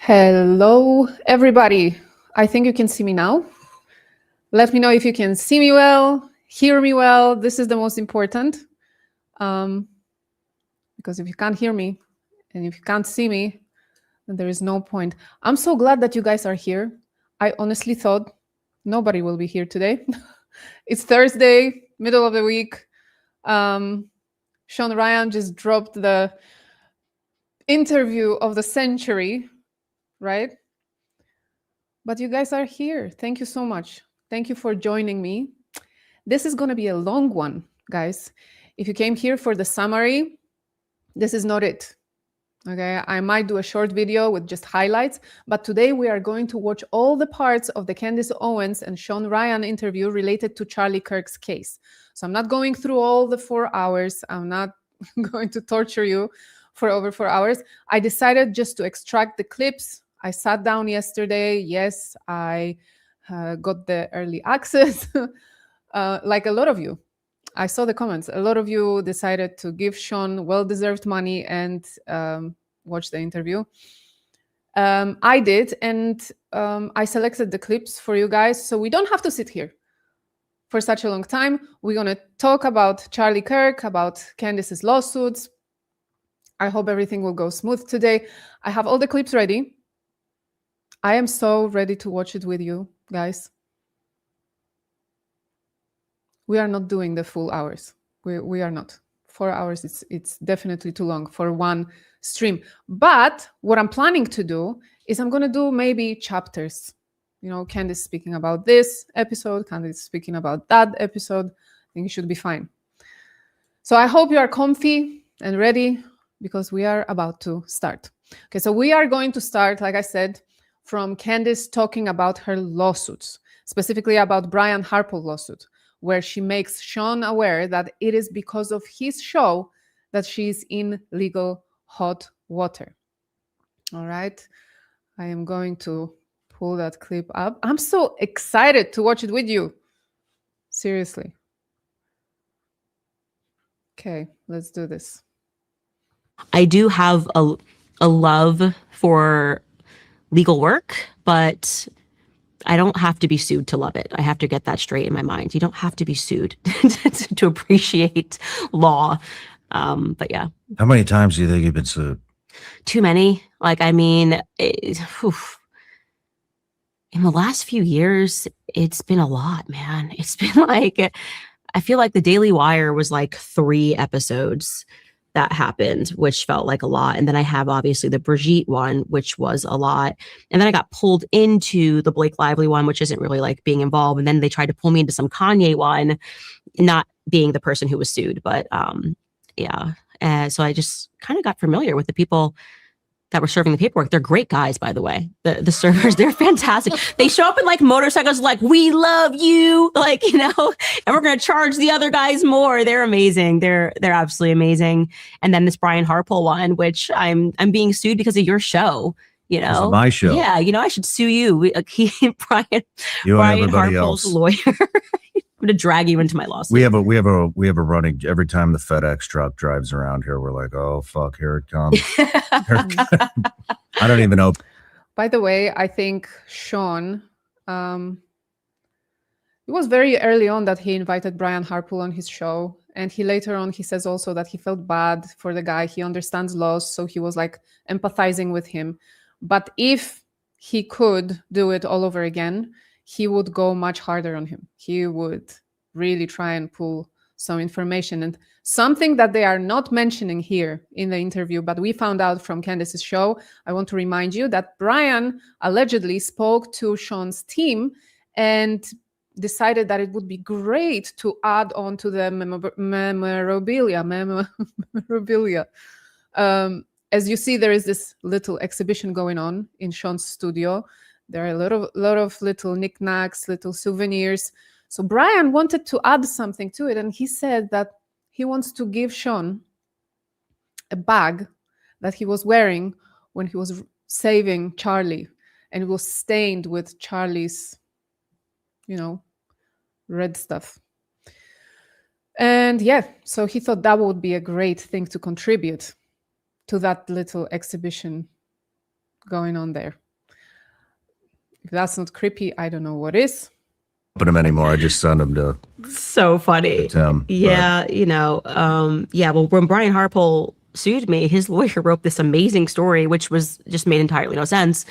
Hello, everybody. I think you can see me now. Let me know if you can see me well, hear me well. This is the most important. Because if you can't hear me and if you can't see me, then there is no point. I'm so glad that you guys are here. I honestly thought nobody will be here today. It's Thursday, middle of the week. Shawn Ryan just dropped the interview of the century, right? But you guys are here. Thank you so much. Thank you for joining me. This is going to be a long one, guys. If you came here for the summary, this is not it. Okay, I might do a short video with just highlights, but today we are going to watch all the parts of the Candace Owens and Shawn Ryan interview related to Charlie Kirk's case. So I'm not going through all the 4 hours. I'm not going to torture you for over 4 hours. I decided just to extract the clips. I sat down yesterday. Yes, I got the early access, like a lot of you. I saw the comments. A lot of you decided to give Shawn well-deserved money and watch the interview. I did, and I selected the clips for you guys, so we don't have to sit here for such a long time. We're going to talk about Charlie Kirk, about Candace's lawsuits. I hope everything will go smooth today. I have all the clips ready. I am so ready to watch it with you, guys. We are not doing the full hours. We are not. 4 hours, it's definitely too long for one stream. But what I'm planning to do is I'm going to do maybe chapters. You know, Candace speaking about this episode, Candace speaking about that episode. I think it should be fine. So I hope you are comfy and ready because we are about to start. Okay, so we are going to start, like I said, from Candace talking about her lawsuits, specifically about Brian Harpole lawsuit, where she makes Shawn aware that it is because of his show that she's in legal hot water. All right. I am going to pull that clip up. I'm so excited to watch it with you. Seriously. Okay, let's do this. I do have a love for legal work, but I don't have to be sued to love it. I have to get that straight in my mind. You don't have to be sued to appreciate law. But yeah. How many times do you think you've been sued? Too many. Like, I mean, in the last few years, it's been a lot, man. It's been like, I feel like the Daily Wire was like 3 episodes that happened, which felt like a lot. And then I have obviously the Brigitte one, which was a lot. And then I got pulled into the Blake Lively one, which isn't really like being involved. And then they tried to pull me into some Kanye one, not being the person who was sued. But yeah. So I just kind of got familiar with the people that were serving the paperwork. They're great guys, by the way. The servers, they're fantastic. They show up in like motorcycles, like, we love you, like, you know, and we're going to charge the other guys more. They're amazing. They're absolutely amazing. And then this Brian Harpole one, which I'm being sued because of your show. You know, This is my show. Yeah, you know, I should sue you. Brian Harpole's else. lawyer. I'm going to drag you into my lawsuit. We have a running every time the FedEx truck drives around here. We're like, oh fuck, here it comes. I don't even know. By the way, I think Shawn, it was very early on that he invited Brian Harpole on his show. And he later on, he says also that he felt bad for the guy. He understands laws. So he was like empathizing with him. But if he could do it all over again, he would go much harder on him. He would really try and pull some information. And something that they are not mentioning here in the interview, but we found out from Candace's show, I want to remind you that Brian allegedly spoke to Shawn's team and decided that it would be great to add on to the memorabilia. As you see, there is this little exhibition going on in Shawn's studio. There are a lot of little knickknacks, little souvenirs. So Brian wanted to add something to it, and he said that he wants to give Shawn a bag that he was wearing when he was saving Charlie, and it was stained with Charlie's, you know, red stuff. And yeah, so he thought that would be a great thing to contribute to that little exhibition going on there. If that's not creepy, I don't know what is. Open him anymore. I just sent him to So funny. Tim. Yeah, well, when Brian Harpole sued me, his lawyer wrote this amazing story, which was just made entirely no sense,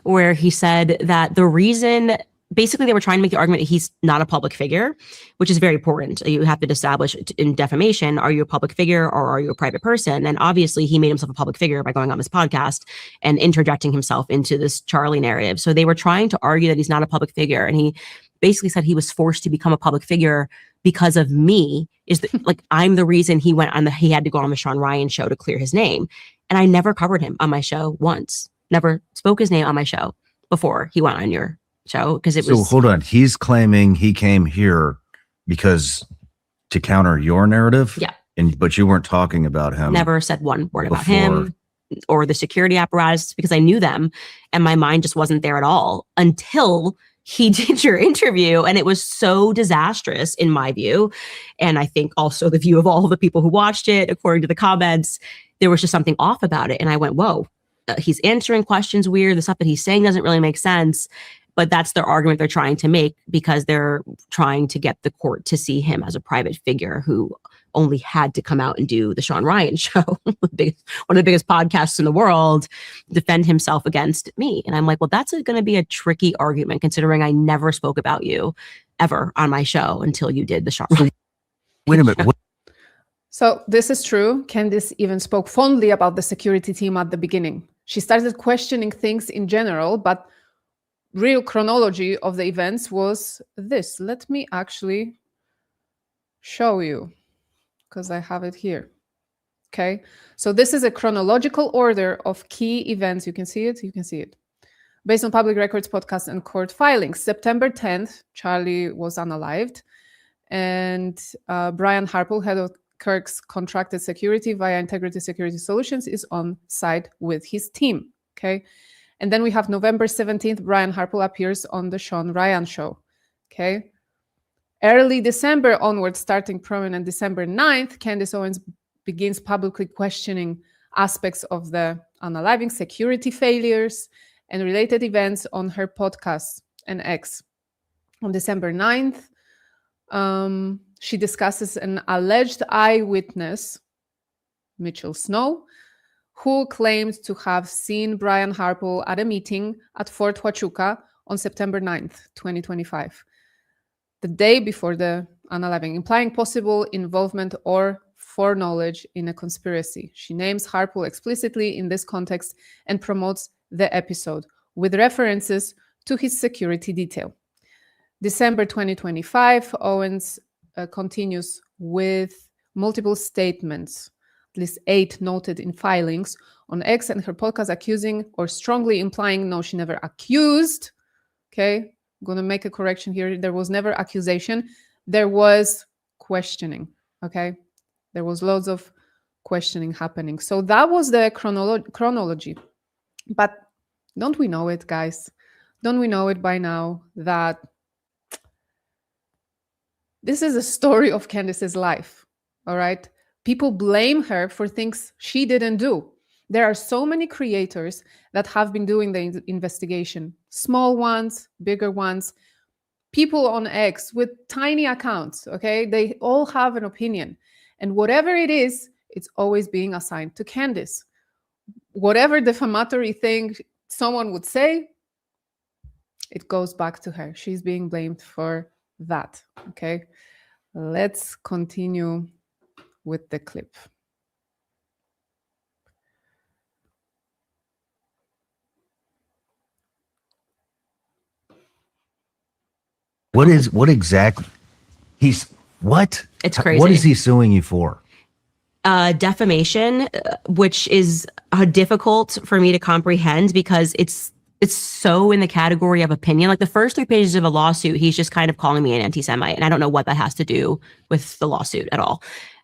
where he said that the reason, basically they were trying to make the argument that he's not a public figure, which is very important. You have to establish in defamation, are you a public figure or are you a private person? And obviously he made himself a public figure by going on this podcast and interjecting himself into this Charlie narrative. So they were trying to argue that he's not a public figure. And he basically said he was forced to become a public figure because of me. Like, I'm the reason he had to go on the Shawn Ryan show to clear his name. And I never covered him on my show once, never spoke his name on my show before he went on your show, because it was. So hold on, he's claiming he came here because to counter your narrative. Yeah. But you weren't talking about him. Never said one word about him or the security apparatus, because I knew them and my mind just wasn't there at all until he did your interview, and it was so disastrous in my view. And I think also the view of all the people who watched it, according to the comments, there was just something off about it. And I went, whoa, he's answering questions weird. The stuff that he's saying doesn't really make sense. But that's their argument they're trying to make, because they're trying to get the court to see him as a private figure who only had to come out and do the Shawn Ryan show, one of the biggest podcasts in the world, defend himself against me. And I'm like, well, that's going to be a tricky argument, considering I never spoke about you ever on my show until you did the Shawn Ryan. Wait a minute. So this is true. Candace even spoke fondly about the security team at the beginning. She started questioning things in general, but real chronology of the events was this. Let me actually show you, because I have it here. Okay, so this is a chronological order of key events. You can see it. You can see it. Based on public records, podcasts, and court filings. September 10th, Charlie was unalived, and Brian Harpole, head of Kirk's contracted security via Integrity Security Solutions, is on site with his team. Okay. And then we have November 17th, Brian Harpole appears on the Shawn Ryan show. Okay. Early December onward, starting prominent December 9th, Candace Owens begins publicly questioning aspects of the unaliving, security failures, and related events on her podcast and X. On December 9th, she discusses an alleged eyewitness, Mitchell Snow, who claimed to have seen Brian Harpole at a meeting at Fort Huachuca on September 9th, 2025, the day before the unaliving, implying possible involvement or foreknowledge in a conspiracy. She names Harpole explicitly in this context and promotes the episode with references to his security detail. December 2025, Owens continues with multiple statements, at least 8 noted in filings on X and her podcast, accusing or strongly implying, no, she never accused. Okay, I'm going to make a correction here. There was never accusation. There was questioning. Okay, there was loads of questioning happening. So that was the chronology. But don't we know it, guys? Don't we know it by now that this is a story of Candace's life? All right. People blame her for things she didn't do. There are so many creators that have been doing the investigation, small ones, bigger ones, people on X with tiny accounts, okay? They all have an opinion. And whatever it is, it's always being assigned to Candace. Whatever defamatory thing someone would say, it goes back to her. She's being blamed for that, okay? Let's continue with the clip. What exactly? What? It's crazy. What is he suing you for? Defamation, which is difficult for me to comprehend because it's so in the category of opinion. Like the first 3 pages of a lawsuit, he's just kind of calling me an anti-Semite, and I don't know what that has to do with the lawsuit at all.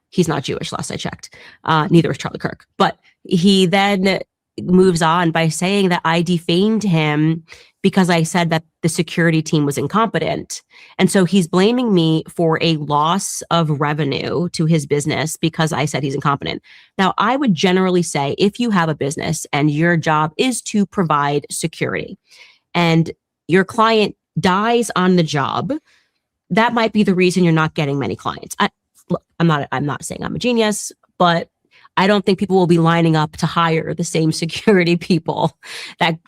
He's not Jewish, last I checked. Neither is Charlie Kirk. But he then moves on by saying that I defamed him because I said that the security team was incompetent. And so he's blaming me for a loss of revenue to his business because I said he's incompetent. Now, I would generally say if you have a business and your job is to provide security and your client dies on the job, that might be the reason you're not getting many clients. I'm not saying I'm a genius, but I don't think people will be lining up to hire the same security people that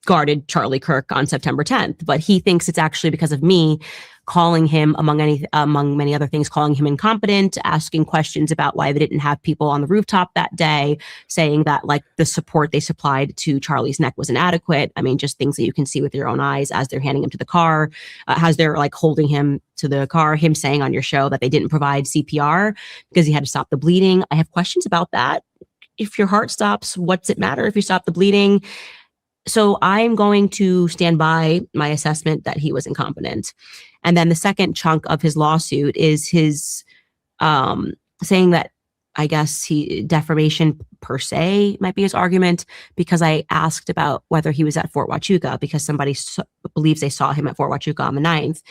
guarded Charlie Kirk on September 10th. But he thinks it's actually because of me calling him, among many other things, calling him incompetent, asking questions about why they didn't have people on the rooftop that day, saying that like the support they supplied to Charlie's neck was inadequate. I mean, just things that you can see with your own eyes as they're handing him to the car, as they're like holding him to the car, him saying on your show that they didn't provide CPR because he had to stop the bleeding. I have questions about that. If your heart stops, what's it matter if you stop the bleeding? So I'm going to stand by my assessment that he was incompetent. And then the second chunk of his lawsuit is his saying that I guess defamation per se might be his argument, because I asked about whether he was at Fort Huachuca because somebody believes they saw him at Fort Huachuca on the 9th.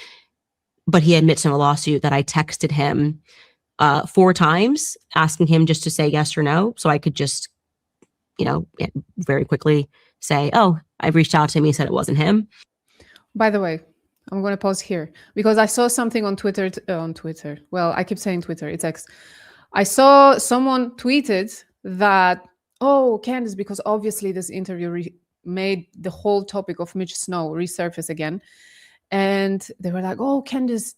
But he admits in a lawsuit that I texted him 4 times asking him just to say yes or no. So I could just, very quickly say, oh, I've reached out to him. He said it wasn't him. By the way, I'm going to pause here because I saw something on Twitter. Well, I keep saying Twitter. It's X. I saw someone tweeted that, oh, Candace, because obviously this interview made the whole topic of Mitch Snow resurface again. And they were like, oh, Candace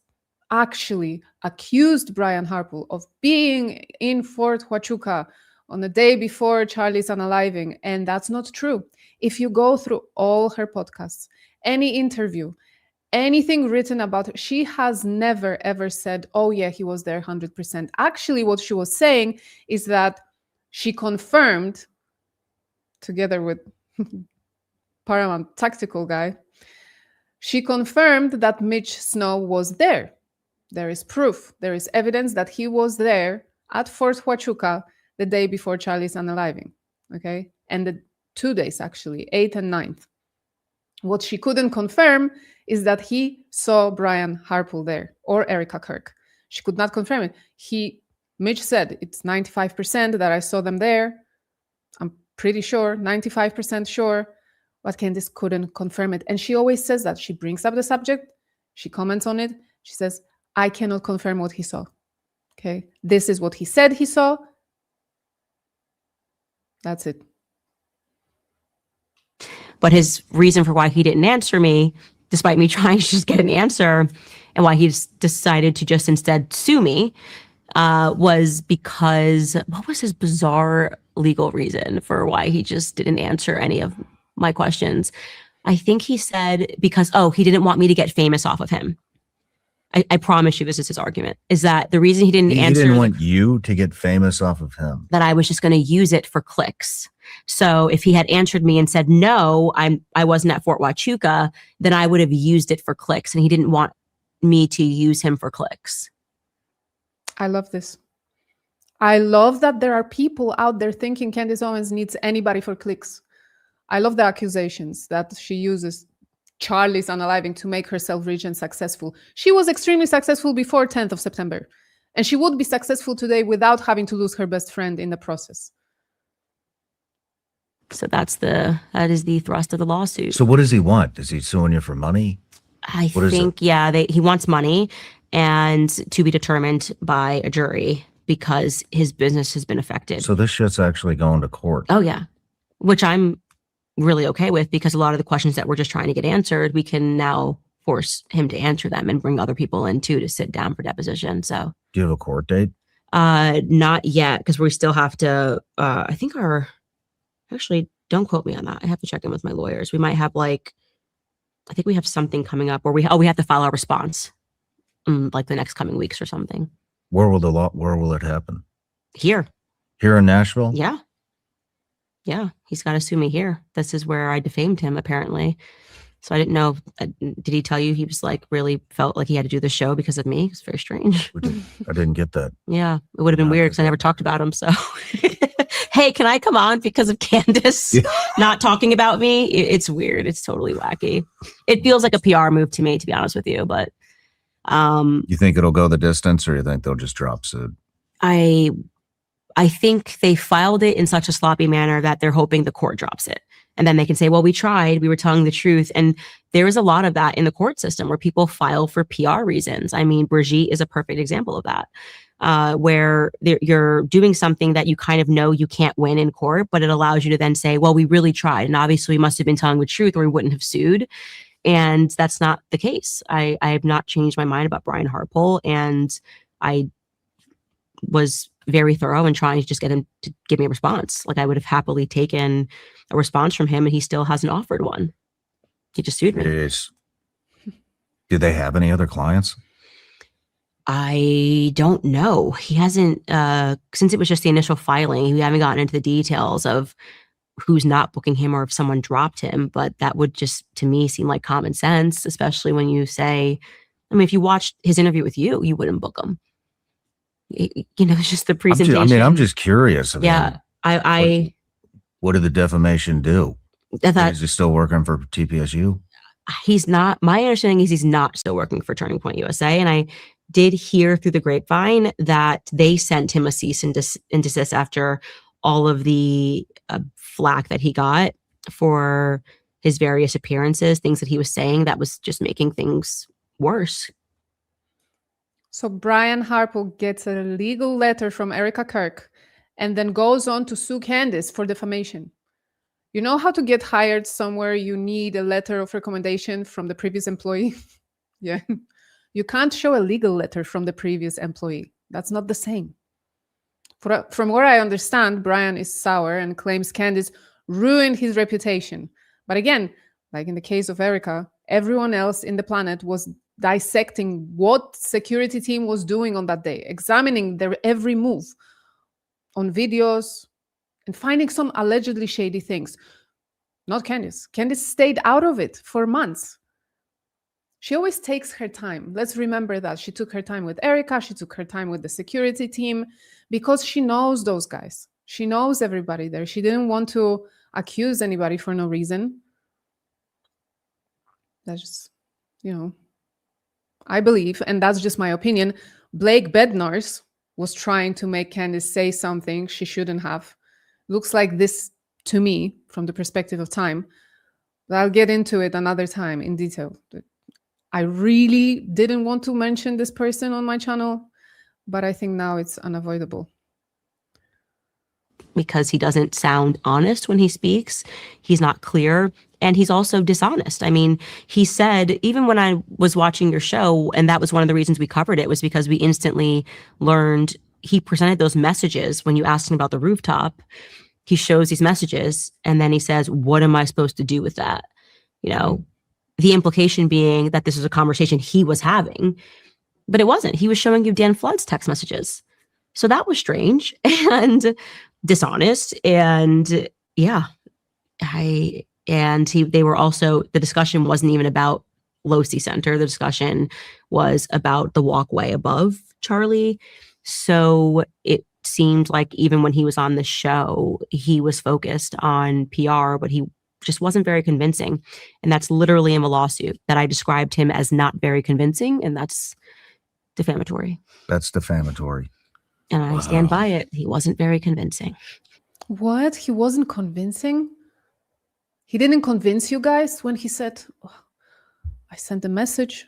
actually accused Brian Harpool of being in Fort Huachuca on the day before Charlie's unaliving. And that's not true. If you go through all her podcasts, any interview, anything written about her, she has never, ever said, oh, yeah, he was there 100%. Actually, what she was saying is that she confirmed, together with Paramount tactical guy, she confirmed that Mitch Snow was there. There is proof. There is evidence that he was there at Fort Huachuca the day before Charlie's unaliving. Okay? And the 2 days, actually, 8th and 9th. What she couldn't confirm is that he saw Brian Harpool there or Erica Kirk. She could not confirm it. Mitch said, it's 95% that I saw them there. I'm pretty sure, 95% sure. But Candace couldn't confirm it. And she always says that. She brings up the subject. She comments on it. She says, I cannot confirm what he saw. Okay? This is what he said he saw. That's it. But his reason for why he didn't answer me, despite me trying to just get an answer, and why he decided to just instead sue me, was because, what was his bizarre legal reason for why he just didn't answer any of my questions? I think he said because, he didn't want me to get famous off of him. I promise you this is his argument, is that the reason he didn't answer... He didn't want you to get famous off of him. That I was just going to use it for clicks. So if he had answered me and said, no, I wasn't at Fort Huachuca, then I would have used it for clicks. And he didn't want me to use him for clicks. I love this. I love that there are people out there thinking Candace Owens needs anybody for clicks. I love the accusations that she uses Charlie's unaliving to make herself rich and successful. She was extremely successful before 10th of September. And she would be successful today without having to lose her best friend in the process. So that is the thrust of the lawsuit. So what does he want? Is he suing you for money? I think, he wants money, and to be determined by a jury because his business has been affected. So this shit's actually going to court. Oh, yeah. Which I'm really okay with, because a lot of the questions that we're just trying to get answered, we can now force him to answer them and bring other people in too to sit down for deposition. So do you have a court date? Not yet, because we still have to, actually, don't quote me on that. I have to check in with my lawyers. We might have I think we have something coming up where we have to file our response the next coming weeks or something. Where will it happen? Here in Nashville? Yeah, he's got to sue me here. This is where I defamed him, apparently. So I didn't know. Did he tell you he was really felt like he had to do the show because of me? It's very strange. I didn't get that. Yeah, it would have been weird because I never talked about him. So hey, can I come on because of Candace Yeah. not talking about me? It's weird. It's totally wacky. It feels like a PR move to me, to be honest with you. But You think it'll go the distance, or you think they'll just drop suit? I think they filed it in such a sloppy manner that they're hoping the court drops it. And then they can say, well, we tried, we were telling the truth. And there is a lot of that in the court system where people file for PR reasons. I mean, Brigitte is a perfect example of that, where you're doing something that you kind of know you can't win in court, but it allows you to then say, well, we really tried. And obviously we must have been telling the truth or we wouldn't have sued. And that's not the case. I have not changed my mind about Brian Harpole. And I was very thorough in trying to just get him to give me a response. Like I would have happily taken a response from him and he still hasn't offered one. He just sued me. Do they have any other clients? I don't know. He hasn't, since it was just the initial filing, we haven't gotten into the details of who's not booking him or if someone dropped him, but that would just, to me, seem like common sense, especially when you say, I mean, if you watched his interview with you, you wouldn't book him. You know, it's just the presentation. I'm just curious. Yeah. What did the defamation do? Is he still working for TPSU? He's not. My understanding is he's not still working for Turning Point USA. And I did hear through the grapevine that they sent him a cease and desist after all of the flack that he got for his various appearances, things that he was saying that was just making things worse. So Brian Harpole gets a legal letter from Erica Kirk and then goes on to sue Candace for defamation. You know how to get hired somewhere you need a letter of recommendation from the previous employee? Yeah. You can't show a legal letter from the previous employee. That's not the same. From what I understand, Brian is sour and claims Candace ruined his reputation. But again, like in the case of Erica, everyone else in the planet was dissecting what security team was doing on that day, examining their every move on videos and finding some allegedly shady things. Not Candace. Candace stayed out of it for months. She always takes her time. Let's remember that. She took her time with Erica. She took her time with the security team because she knows those guys. She knows everybody there. She didn't want to accuse anybody for no reason. That's just, I believe, and that's just my opinion, Blake Bednarz was trying to make Candace say something she shouldn't have. Looks like this to me from the perspective of time. But I'll get into it another time in detail. I really didn't want to mention this person on my channel, but I think now it's unavoidable. Because he doesn't sound honest when he speaks. He's not clear. And he's also dishonest. I mean, he said, even when I was watching your show, and that was one of the reasons we covered it, was because we instantly learned he presented those messages when you asked him about the rooftop. He shows these messages and then he says, what am I supposed to do with that? The implication being that this is a conversation he was having, but it wasn't. He was showing you Dan Flood's text messages. So that was strange and dishonest. And yeah, they were also, the discussion wasn't even about Losi Center. The discussion was about the walkway above Charlie. So it seemed like even when he was on the show, he was focused on PR, but he just wasn't very convincing. And that's literally in the lawsuit that I described him as not very convincing. And that's defamatory. That's defamatory. And I stand by it. He wasn't very convincing. What? He wasn't convincing? He didn't convince you guys when he said, I sent a message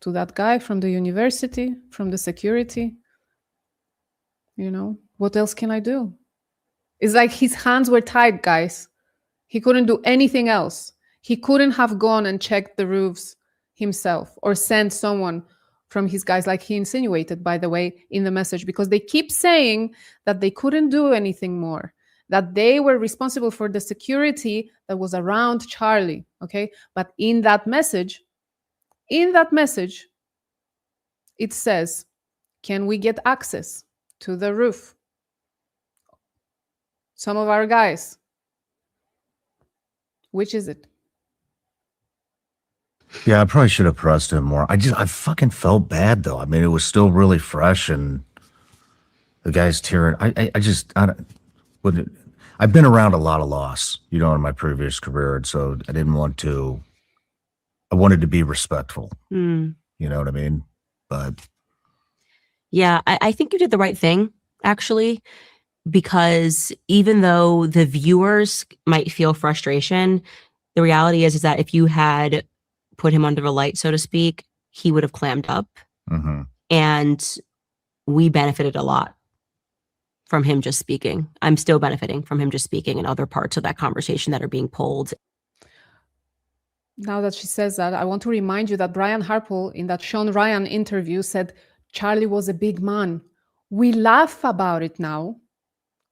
to that guy from the university, from the security. What else can I do? It's like his hands were tied, guys. He couldn't do anything else. He couldn't have gone and checked the roofs himself or sent someone from his guys, like he insinuated, by the way, in the message, because they keep saying that they couldn't do anything more, that they were responsible for the security that was around Charlie, okay? But in that message, it says, can we get access to the roof? Some of our guys. Which is it? Yeah, I probably should have pressed him more. I fucking felt bad though. I mean, it was still really fresh and The guy's tearing. I don't, wouldn't. I've been around a lot of loss, you know, in my previous career, and so I didn't want to. I wanted to be respectful. Mm. You know what I mean? But Yeah, I think you did the right thing, actually, because even though the viewers might feel frustration, the reality is that if you had put him under the light, so to speak, he would have clammed up. mhm. And we benefited a lot from him just speaking. I'm still benefiting from him just speaking in other parts of that conversation that are being pulled. Now that she says that, I want to remind you that Brian Harple in that Shawn Ryan interview said Charlie was a big man. We laugh about it now.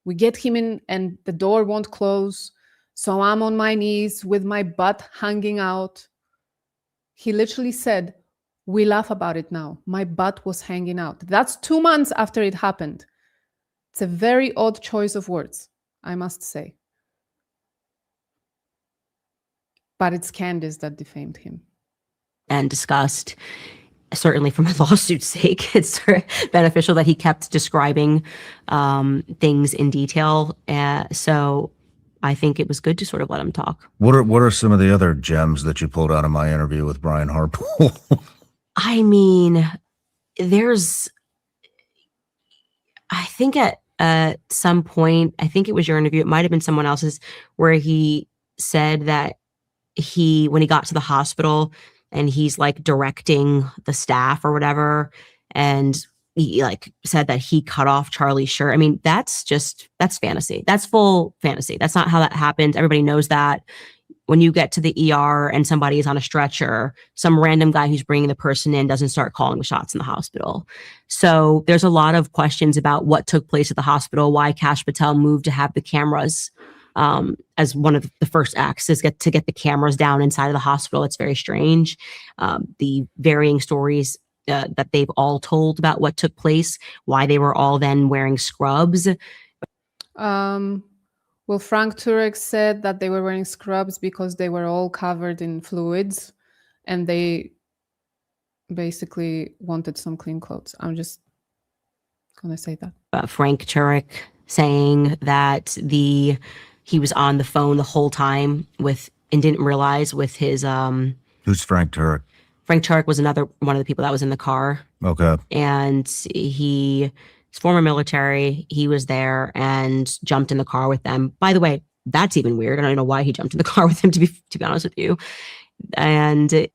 We get him in and the door won't close. So I'm on my knees with my butt hanging out. He literally said, we laugh about it now. My butt was hanging out. That's 2 months after it happened. It's a very odd choice of words, I must say. But it's Candace that defamed him. And discussed, certainly from a lawsuit's sake, it's beneficial that he kept describing things in detail. So I think it was good to sort of let him talk. What are some of the other gems that you pulled out of my interview with Brian Harple? I mean, I think at some point, I think it was your interview, it might have been someone else's, where he said that when he got to the hospital and he's like directing the staff or whatever, and he like said that he cut off Charlie's shirt. I mean, that's fantasy. That's full fantasy. That's not how that happened. Everybody knows that. When you get to the ER and somebody is on a stretcher, some random guy who's bringing the person in doesn't start calling the shots in the hospital. So there's a lot of questions about what took place at the hospital, why Kash Patel moved to have the cameras as one of the first acts is to get the cameras down inside of the hospital. It's very strange. The varying stories that they've all told about what took place, why they were all then wearing scrubs. Well, Frank Turek said that they were wearing scrubs because they were all covered in fluids and they basically wanted some clean clothes. I'm just going to say that. Frank Turek saying that he was on the phone the whole time and didn't realize with his Who's Frank Turek? Frank Turek was another one of the people that was in the car. Okay. And he's former military. He was there and jumped in the car with them. By the way, that's even weird. I don't know why he jumped in the car with him, to be honest with you. And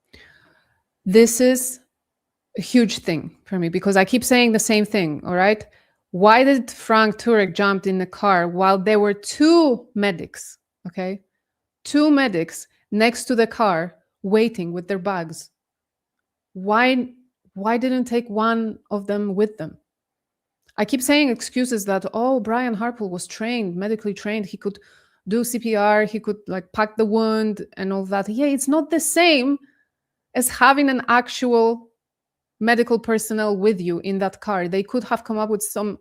this is a huge thing for me because I keep saying the same thing. All right. Why did Frank Turek jump in the car while there were two medics? Okay. Two medics next to the car waiting with their bags. Why didn't take one of them with them? I keep saying excuses that, oh, Brian Harple was trained, medically trained. He could do CPR. He could like pack the wound and all that. Yeah, it's not the same as having an actual medical personnel with you in that car. They could have come up with some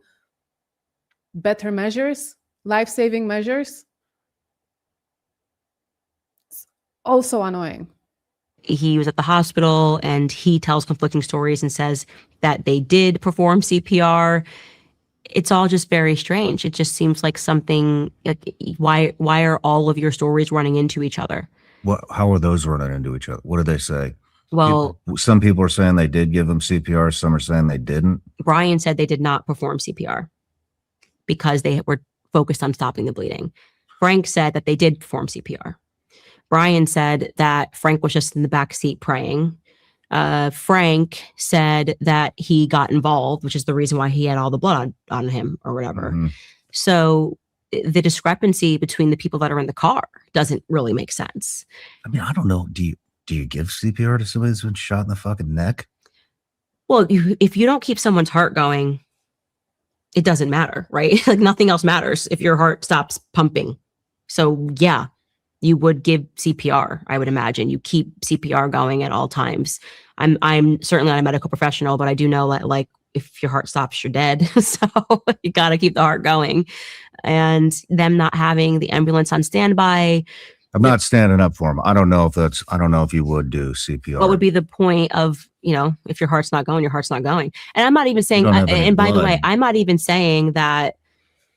better measures, life-saving measures. It's also annoying. He was at the hospital and he tells conflicting stories and says that they did perform CPR. It's all just very strange. It just seems like something like, why are all of your stories running into each other? How are those running into each other? What did they say? Well, some people are saying they did give them CPR. Some are saying they didn't. Brian said they did not perform CPR because they were focused on stopping the bleeding. Frank said that they did perform CPR. Brian said that Frank was just in the back seat praying. Frank said that he got involved, which is the reason why he had all the blood on him or whatever. Mm-hmm. So the discrepancy between the people that are in the car doesn't really make sense. I mean, I don't know. Do you give CPR to somebody who's been shot in the fucking neck? Well, if you don't keep someone's heart going, it doesn't matter, right? Like nothing else matters if your heart stops pumping. So yeah, you would give CPR, I would imagine. You keep CPR going at all times. I'm certainly not a medical professional, but I do know that like if your heart stops, you're dead. So you got to keep the heart going. And them not having the ambulance on standby, I'm not standing up for him. I don't know if you would do CPR. What would be the point of, if your heart's not going, your heart's not going. And I'm not even saying, don't have any and by the way, blood. I'm not even saying that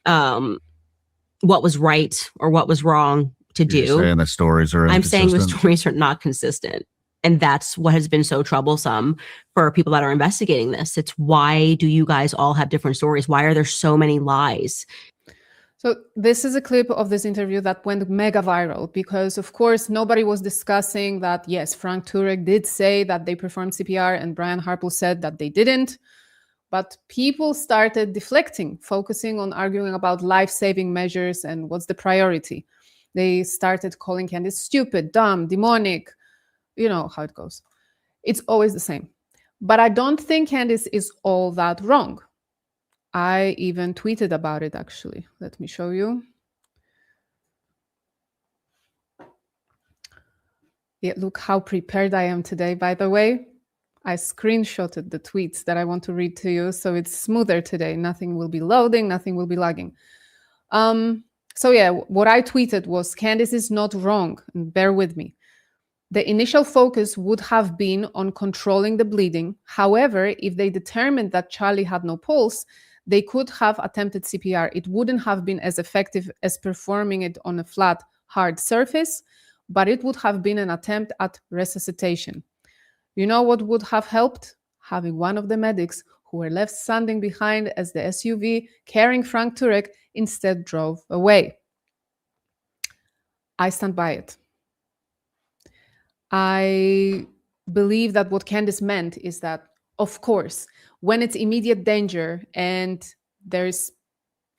what was right or what was wrong to You're do. saying the stories are I'm saying the inconsistent? stories are not consistent. And that's what has been so troublesome for people that are investigating this. It's why do you guys all have different stories? Why are there so many lies? So this is a clip of this interview that went mega viral because, of course, nobody was discussing that, yes, Frank Turek did say that they performed CPR and Brian Harple said that they didn't. But people started deflecting, focusing on arguing about life-saving measures and what's the priority. They started calling Candace stupid, dumb, demonic. You know how it goes. It's always the same. But I don't think Candace is all that wrong. I even tweeted about it, actually. Let me show you. Yeah, look how prepared I am today, by the way. I screenshotted the tweets that I want to read to you, so it's smoother today. Nothing will be loading, nothing will be lagging. So yeah, what I tweeted was, Candace is not wrong, and bear with me. The initial focus would have been on controlling the bleeding. However, if they determined that Charlie had no pulse, they could have attempted CPR. It wouldn't have been as effective as performing it on a flat, hard surface, but it would have been an attempt at resuscitation. You know what would have helped? Having one of the medics who were left standing behind as the SUV carrying Frank Turek instead drove away. I stand by it. I believe that what Candace meant is that, of course, when it's immediate danger and there's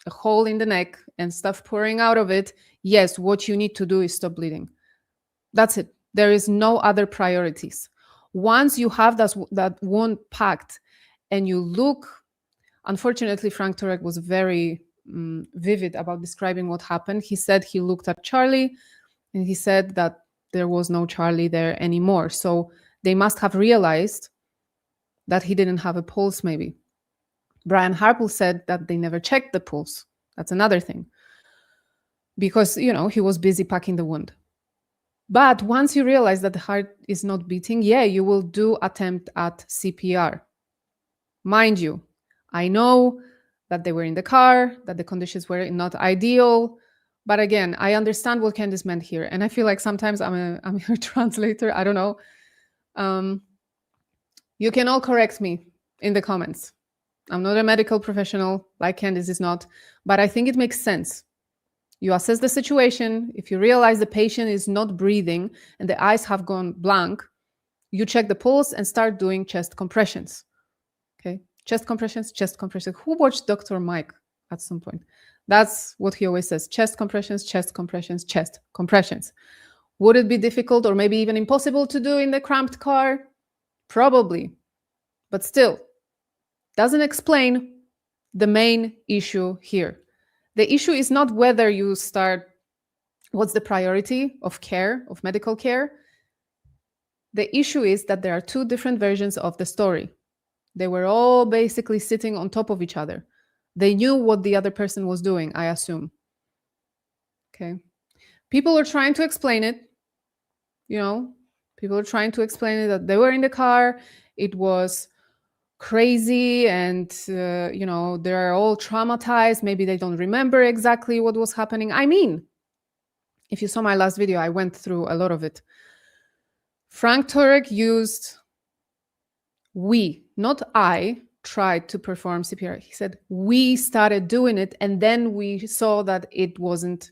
a hole in the neck and stuff pouring out of it, yes, what you need to do is stop bleeding. That's it. There is no other priorities. Once you have that wound packed and you look, unfortunately, Frank Turek was very vivid about describing what happened. He said he looked at Charlie and he said that there was no Charlie there anymore. So they must have realized that he didn't have a pulse, maybe. Brian Harple said that they never checked the pulse. That's another thing. Because, he was busy packing the wound. But once you realize that the heart is not beating, yeah, you will do attempt at CPR. Mind you, I know that they were in the car, that the conditions were not ideal. But again, I understand what Candace meant here. And I feel like sometimes I'm her translator. I don't know. You can all correct me in the comments. I'm not a medical professional like Candace is not, but I think it makes sense. You assess the situation. If you realize the patient is not breathing and the eyes have gone blank, you check the pulse and start doing chest compressions. Okay, chest compressions, chest compressions. Who watched Dr. Mike at some point? That's what he always says, chest compressions, chest compressions, chest compressions. Would it be difficult or maybe even impossible to do in the cramped car? Probably, but still, doesn't explain the main issue here. The issue is not whether you start, what's the priority of care, of medical care. The issue is that there are two different versions of the story. They were all basically sitting on top of each other. They knew what the other person was doing, I assume. Okay. People are trying to explain it. People are trying to explain it that they were in the car. It was crazy and, they're all traumatized. Maybe they don't remember exactly what was happening. I mean, if you saw my last video, I went through a lot of it. Frank Turek used not I, tried to perform CPR. He said, we started doing it and then we saw that it wasn't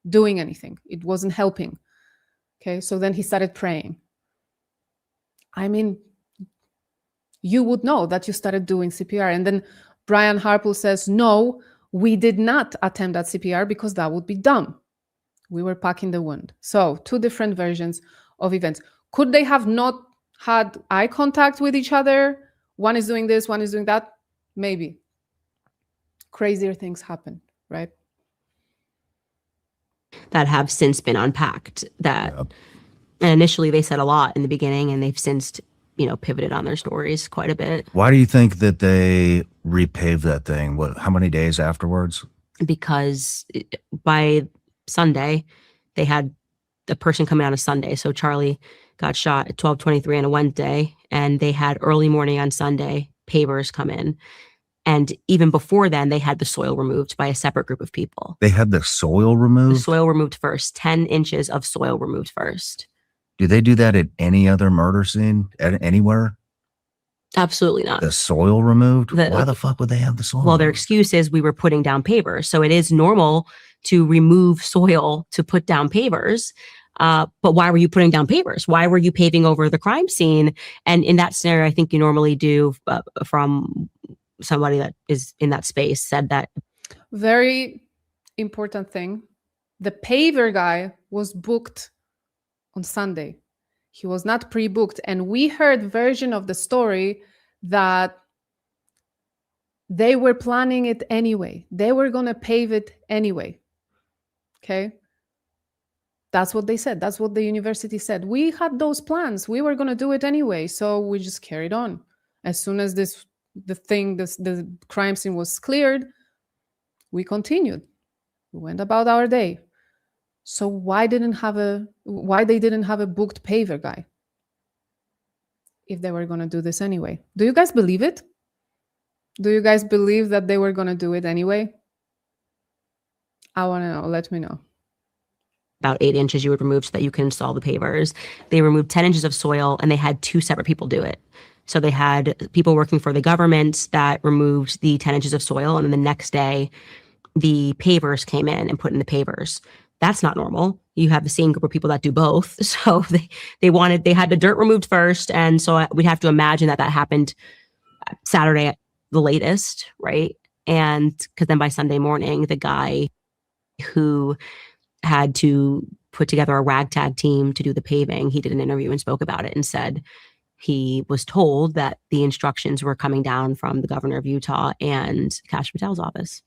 doing anything. It wasn't helping. Okay, so then he started praying. I mean, you would know that you started doing CPR. And then Brian Harple says, no, we did not attempt at CPR because that would be dumb. We were packing the wound. So two different versions of events. Could they have not had eye contact with each other? One is doing this, one is doing that. Maybe. Crazier things happen, right? That have since been unpacked. And initially they said a lot in the beginning, and they've since, pivoted on their stories quite a bit. Why do you think that they repaved that thing? How many days afterwards? Because by Sunday, they had the person coming on a Sunday. So Charlie got shot at 12:23 on a Wednesday, and they had early morning on Sunday pavers come in. And even before then, they had the soil removed by a separate group of people. They had the soil The removed? soil removed first, 10 inches of soil removed first. Do they do that at any other murder scene? Anywhere? Absolutely not. The soil removed? The- Why the fuck would they have the soil Well, their removed? excuse is we were putting down pavers. So it is normal to remove soil to put down pavers. But why were you putting down pavers? Why were you paving over the crime scene? And in that scenario, I think you normally do from somebody that is in that space said that. Very important thing. The paver guy was booked on Sunday. He was not pre-booked. And we heard version of the story that they were planning it anyway. They were going to pave it anyway. Okay. That's what they said. That's what the university said. We had those plans. We were going to do it anyway. So we just carried on. As soon as the crime scene was cleared, we continued. We went about our day. So why they didn't have a booked paver guy if they were going to do this anyway? Do you guys believe it? Do you guys believe that they were going to do it anyway? I want to know. Let me know. About 8 inches you would remove so that you can install the pavers. They removed 10 inches of soil, and they had 2 separate people do it. So they had people working for the government that removed the 10 inches of soil, and then the next day the pavers came in and put in the pavers. That's not normal. You have the same group of people that do both. So they had the dirt removed first. And so we'd have to imagine that happened Saturday at the latest, right? And because then by Sunday morning, the guy who had to put together a ragtag team to do the paving, he did an interview and spoke about it and said he was told that the instructions were coming down from the governor of Utah and Kash Patel's office.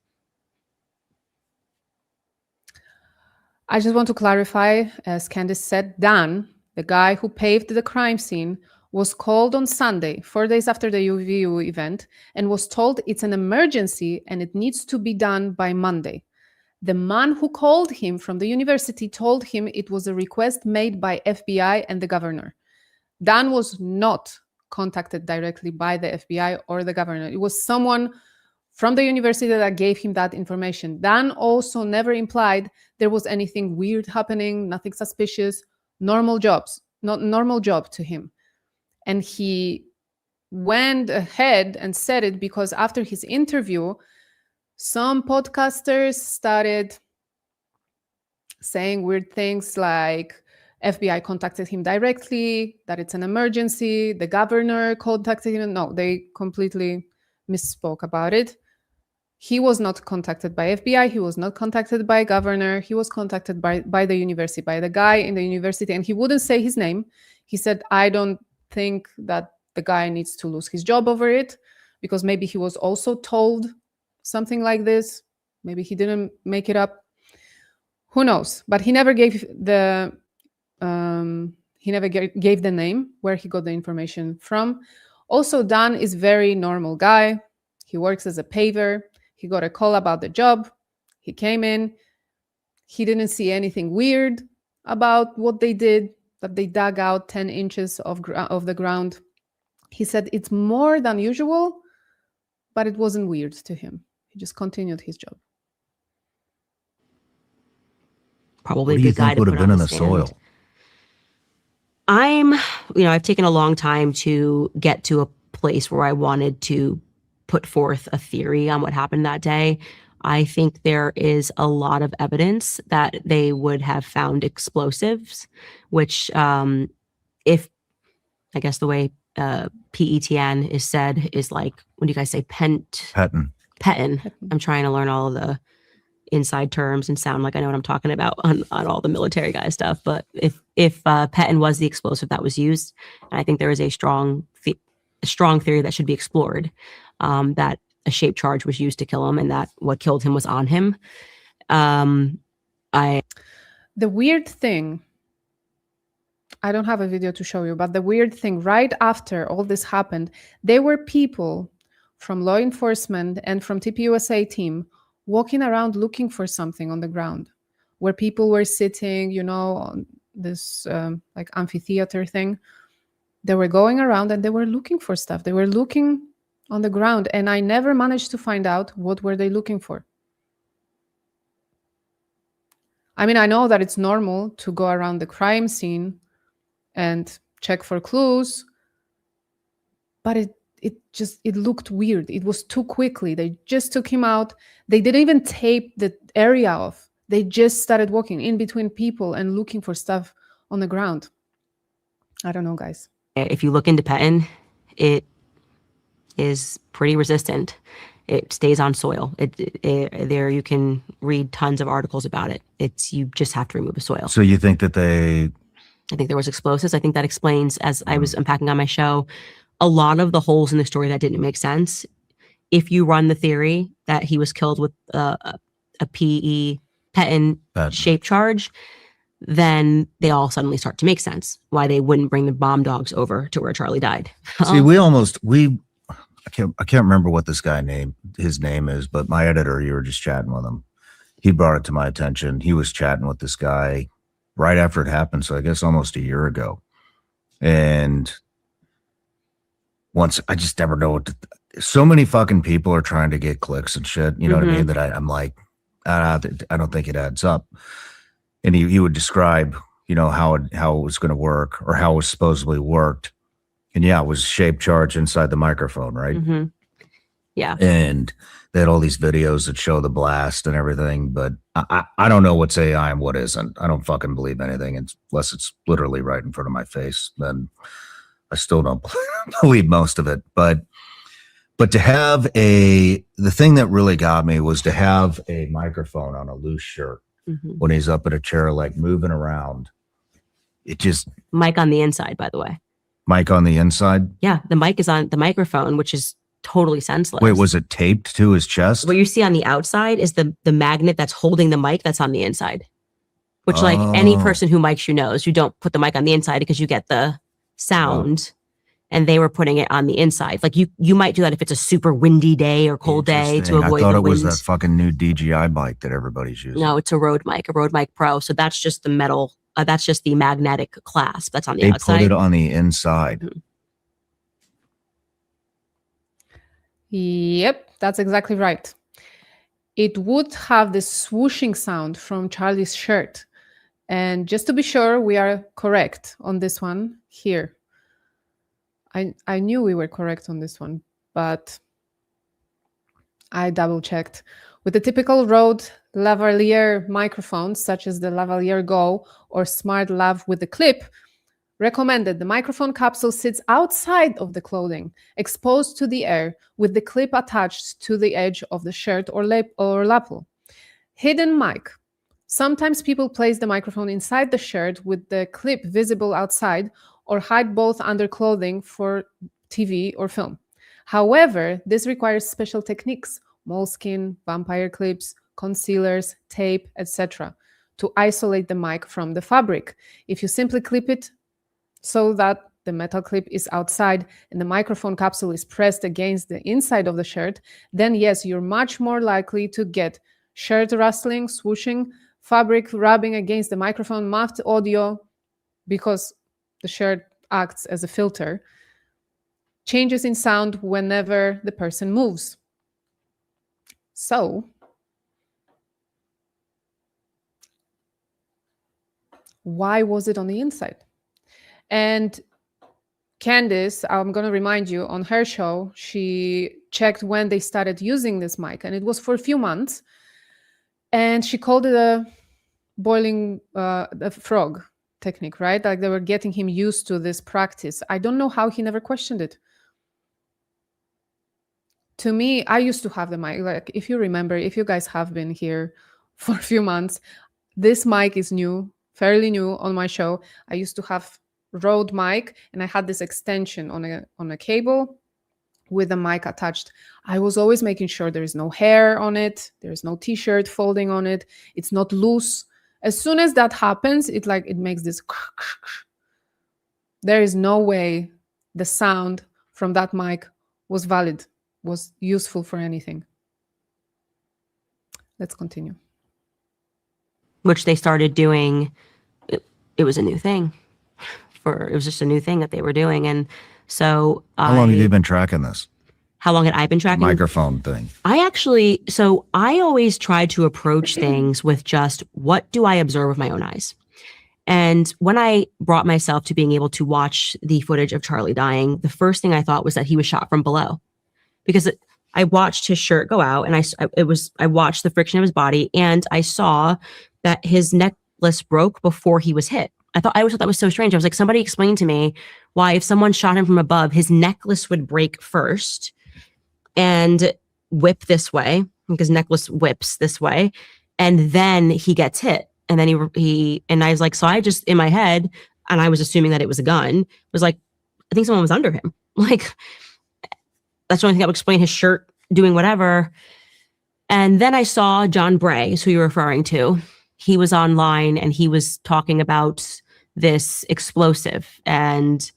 I just want to clarify, as Candace said, Dan, the guy who paved the crime scene, was called on Sunday, 4 days after the UVU event, and was told it's an emergency and it needs to be done by Monday. The man who called him from the university told him it was a request made by FBI and the governor. Dan was not contacted directly by the FBI or the governor. It was someone from the university that gave him that information. Dan also never implied there was anything weird happening, nothing suspicious, normal job to him. And he went ahead and said it because after his interview, some podcasters started saying weird things like FBI contacted him directly, that it's an emergency, the governor contacted him. No, they completely misspoke about it. He was not contacted by FBI. He was not contacted by governor. He was contacted by the university, by the guy in the university, and he wouldn't say his name. He said, I don't think that the guy needs to lose his job over it, because maybe he was also told something like this. Maybe he didn't make it up. Who knows? But he never gave the name where he got the information from. Also, Dan is very normal guy. He works as a paver. He got a call about the job. He came in. He didn't see anything weird about what they did, that they dug out 10 inches of the ground. He said it's more than usual, but it wasn't weird to him. He just continued his job. Probably what a do you good guy think to would put have been on in the the stand. soil? I've taken a long time to get to a place where I wanted to put forth a theory on what happened that day. I think there is a lot of evidence that they would have found explosives, which, if I guess the way PETN is said is like, what do you guys say? Patton. I'm trying to learn all of the inside terms and sound like I know what I'm talking about on all the military guy stuff. But if Patton was the explosive that was used, and I think there is a strong theory that should be explored, that a shaped charge was used to kill him, and that what killed him was on him. The weird thing, I don't have a video to show you, but the weird thing, right after all this happened, there were people from law enforcement and from TPUSA team walking around looking for something on the ground, where people were sitting, this like amphitheater thing. They were going around and they were looking for stuff. They were looking on the ground, and I never managed to find out what were they looking for. I mean, I know that it's normal to go around the crime scene and check for clues, but it looked weird. It was too quickly. They just took him out. They didn't even tape the area off. They just started walking in between people and looking for stuff on the ground. I don't know, guys. If you look into Pettin, it is pretty resistant. It stays on soil. There you can read tons of articles about it. You just have to remove the soil. So you think that I think there was explosives. I think that explains, as I was unpacking on my show, a lot of the holes in the story that didn't make sense. If you run the theory that he was killed with a Pettin shape charge, then they all suddenly start to make sense. Why they wouldn't bring the bomb dogs over to where Charlie died. See, I can't remember what his name is, but my editor, you were just chatting with him. He brought it to my attention. He was chatting with this guy right after it happened. So I guess almost a year ago. And once I just never know so many fucking people are trying to get clicks and shit. You know what I mean? That I'm like, I don't think it adds up. And he would describe, how it was going to work or how it was supposedly worked. And yeah, it was shape charge inside the microphone, right? Mm-hmm. Yeah. And they had all these videos that show the blast and everything, but I don't know what's AI and what isn't. I don't fucking believe anything unless it's literally right in front of my face. Then I still don't believe most of it. But to have the thing that really got me was to have a microphone on a loose shirt when he's up in a chair, like moving around. It just mic on the inside, by the way. Mic on the inside? Yeah, the mic is on the microphone, which is totally senseless. Wait, was it taped to his chest? What you see on the outside is the magnet that's holding the mic that's on the inside. Which, like any person who mics knows, you don't put the mic on the inside because you get the sound. And they were putting it on the inside. Like you might do that if it's a super windy day or cold day to avoid the wind. I thought it was that fucking new DJI mic that everybody's using. No, it's a Rode Mic Pro. So that's just the metal. That's just the magnetic clasp that's on the outside. They put it on the inside. Yep, that's exactly right. It would have this swooshing sound from Charlie's shirt. And just to be sure, we are correct on this one here. I knew we were correct on this one, but I double checked. With the typical Rode lavalier microphones, such as the lavalier Go or Smart Lav with the clip, recommended the microphone capsule sits outside of the clothing, exposed to the air, with the clip attached to the edge of the shirt or lapel. Hidden mic. Sometimes people place the microphone inside the shirt with the clip visible outside, or hide both under clothing for TV or film. However, this requires special techniques, moleskin, vampire clips, concealers, tape, etc., to isolate the mic from the fabric. If you simply clip it so that the metal clip is outside and the microphone capsule is pressed against the inside of the shirt, then yes, you're much more likely to get shirt rustling, swooshing, fabric rubbing against the microphone, muffled audio, because the shirt acts as a filter, changes in sound whenever the person moves. So, why was it on the inside? And Candace, I'm going to remind you, on her show, she checked when they started using this mic, and it was for a few months. And she called it a boiling a frog technique, right? Like they were getting him used to this practice. I don't know how he never questioned it. To me, I used to have the mic. Like, if you remember, if you guys have been here for a few months, this mic is new, fairly new on my show. I used to have Rode mic, and I had this extension on a cable with a mic attached. I was always making sure there is no hair on it, there's no t-shirt folding on it, it's not loose. As soon as that happens, it makes this. There is no way the sound from that mic was valid, was useful for anything. Let's continue. Which they started doing it was a new thing. It was just a new thing that they were doing. And so How long have you been tracking this? How long had I been The tracking? microphone thing. I always try to approach things with just, what do I observe with my own eyes? And when I brought myself to being able to watch the footage of Charlie dying, the first thing I thought was that he was shot from below, because I watched his shirt go out, and I watched the friction of his body, and I saw that his necklace broke before he was hit. I always thought that was so strange. I was like, somebody explain to me why, if someone shot him from above, his necklace would break first and whip this way, because necklace whips this way, and then he gets hit. And then and I was like, so I just, in my head, and I was assuming that it was a gun, was like, I think someone was under him. Like, that's the only thing that would explain his shirt doing whatever. And then I saw John Bray, who you're referring to. He was online and he was talking about this explosive. And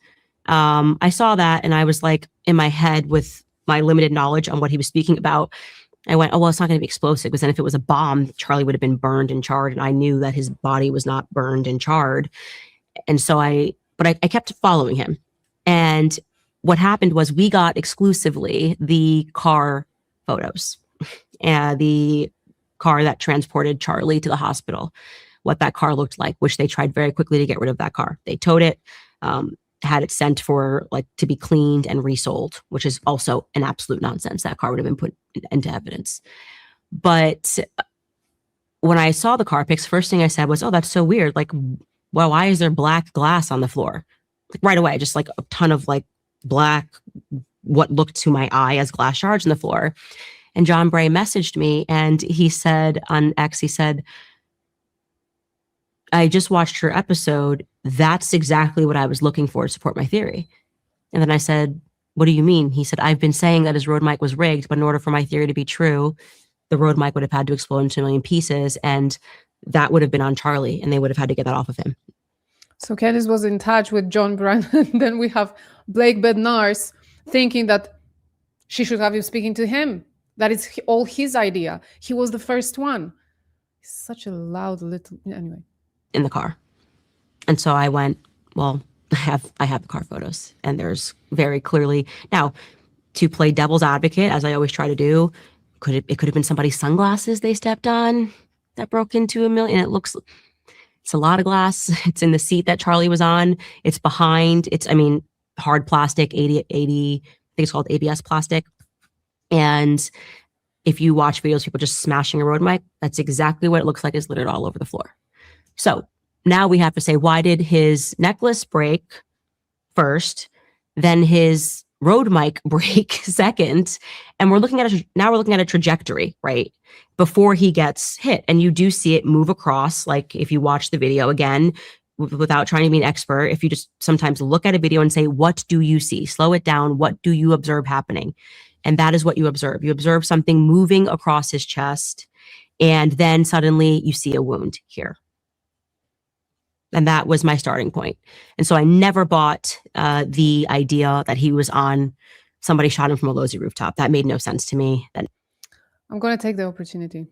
I saw that, and I was like, in my head, with my limited knowledge on what he was speaking about, I went, oh, well, it's not going to be explosive, because then if it was a bomb, Charlie would have been burned and charred. And I knew that his body was not burned and charred. And so I kept following him. And what happened was, we got exclusively the car photos, and the car that transported Charlie to the hospital, what that car looked like, which they tried very quickly to get rid of that car. They towed it, had it sent for to be cleaned and resold, which is also an absolute nonsense. That car would have been put into evidence. But when I saw the car pics, first thing I said was, oh, that's so weird. Like, well, why is there black glass on the floor? Like, right away, just like a ton of like black, what looked to my eye as glass shards on the floor. And John Bray messaged me, and he said on X, he said, I just watched your episode. That's exactly what I was looking for to support my theory. And then I said, what do you mean? He said, I've been saying that his road mic was rigged, but in order for my theory to be true, the road mic would have had to explode into a million pieces, and that would have been on Charlie, and they would have had to get that off of him. So Candace was in touch with John Brown, and then we have Blake Bednar's thinking that she should have been speaking to him. That is all his idea. He was the first one. He's such a loud little... Anyway. In the car. And so I went, well, I have the car photos, and there's very clearly... Now, to play devil's advocate, as I always try to do, it could have been somebody's sunglasses they stepped on that broke into a million. It's a lot of glass. It's in the seat that Charlie was on. It's behind. Hard plastic, 80, I think it's called ABS plastic. And if you watch videos, people just smashing a road mic, that's exactly what it looks like, is littered all over the floor. So now we have to say, why did his necklace break first, then his road mic break second? And we're looking at a trajectory, right? Before he gets hit. And you do see it move across. Like, if you watch the video again, without trying to be an expert, if you just sometimes look at a video and say, what do you see? Slow it down. What do you observe happening? And that is what you observe. You observe something moving across his chest, and then suddenly you see a wound here. And that was my starting point. And so I never bought the idea that he was somebody shot him from a Lozy rooftop. That made no sense to me. I'm going to take the opportunity.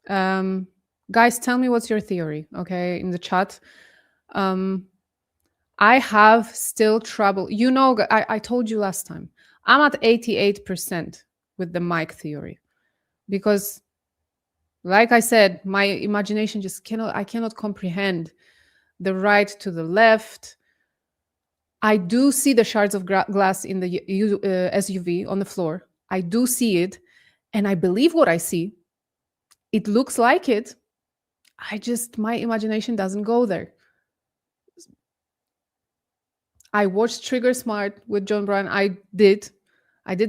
Guys, tell me what's your theory, okay, in the chat. I have still trouble. I told you last time, I'm at 88% with the mic theory, because, like I said, my imagination I cannot comprehend the right to the left. I do see the shards of glass in the SUV on the floor. I do see it, and I believe what I see. It looks like it. My imagination doesn't go there. I watched Trigger Smart with John Brown. I did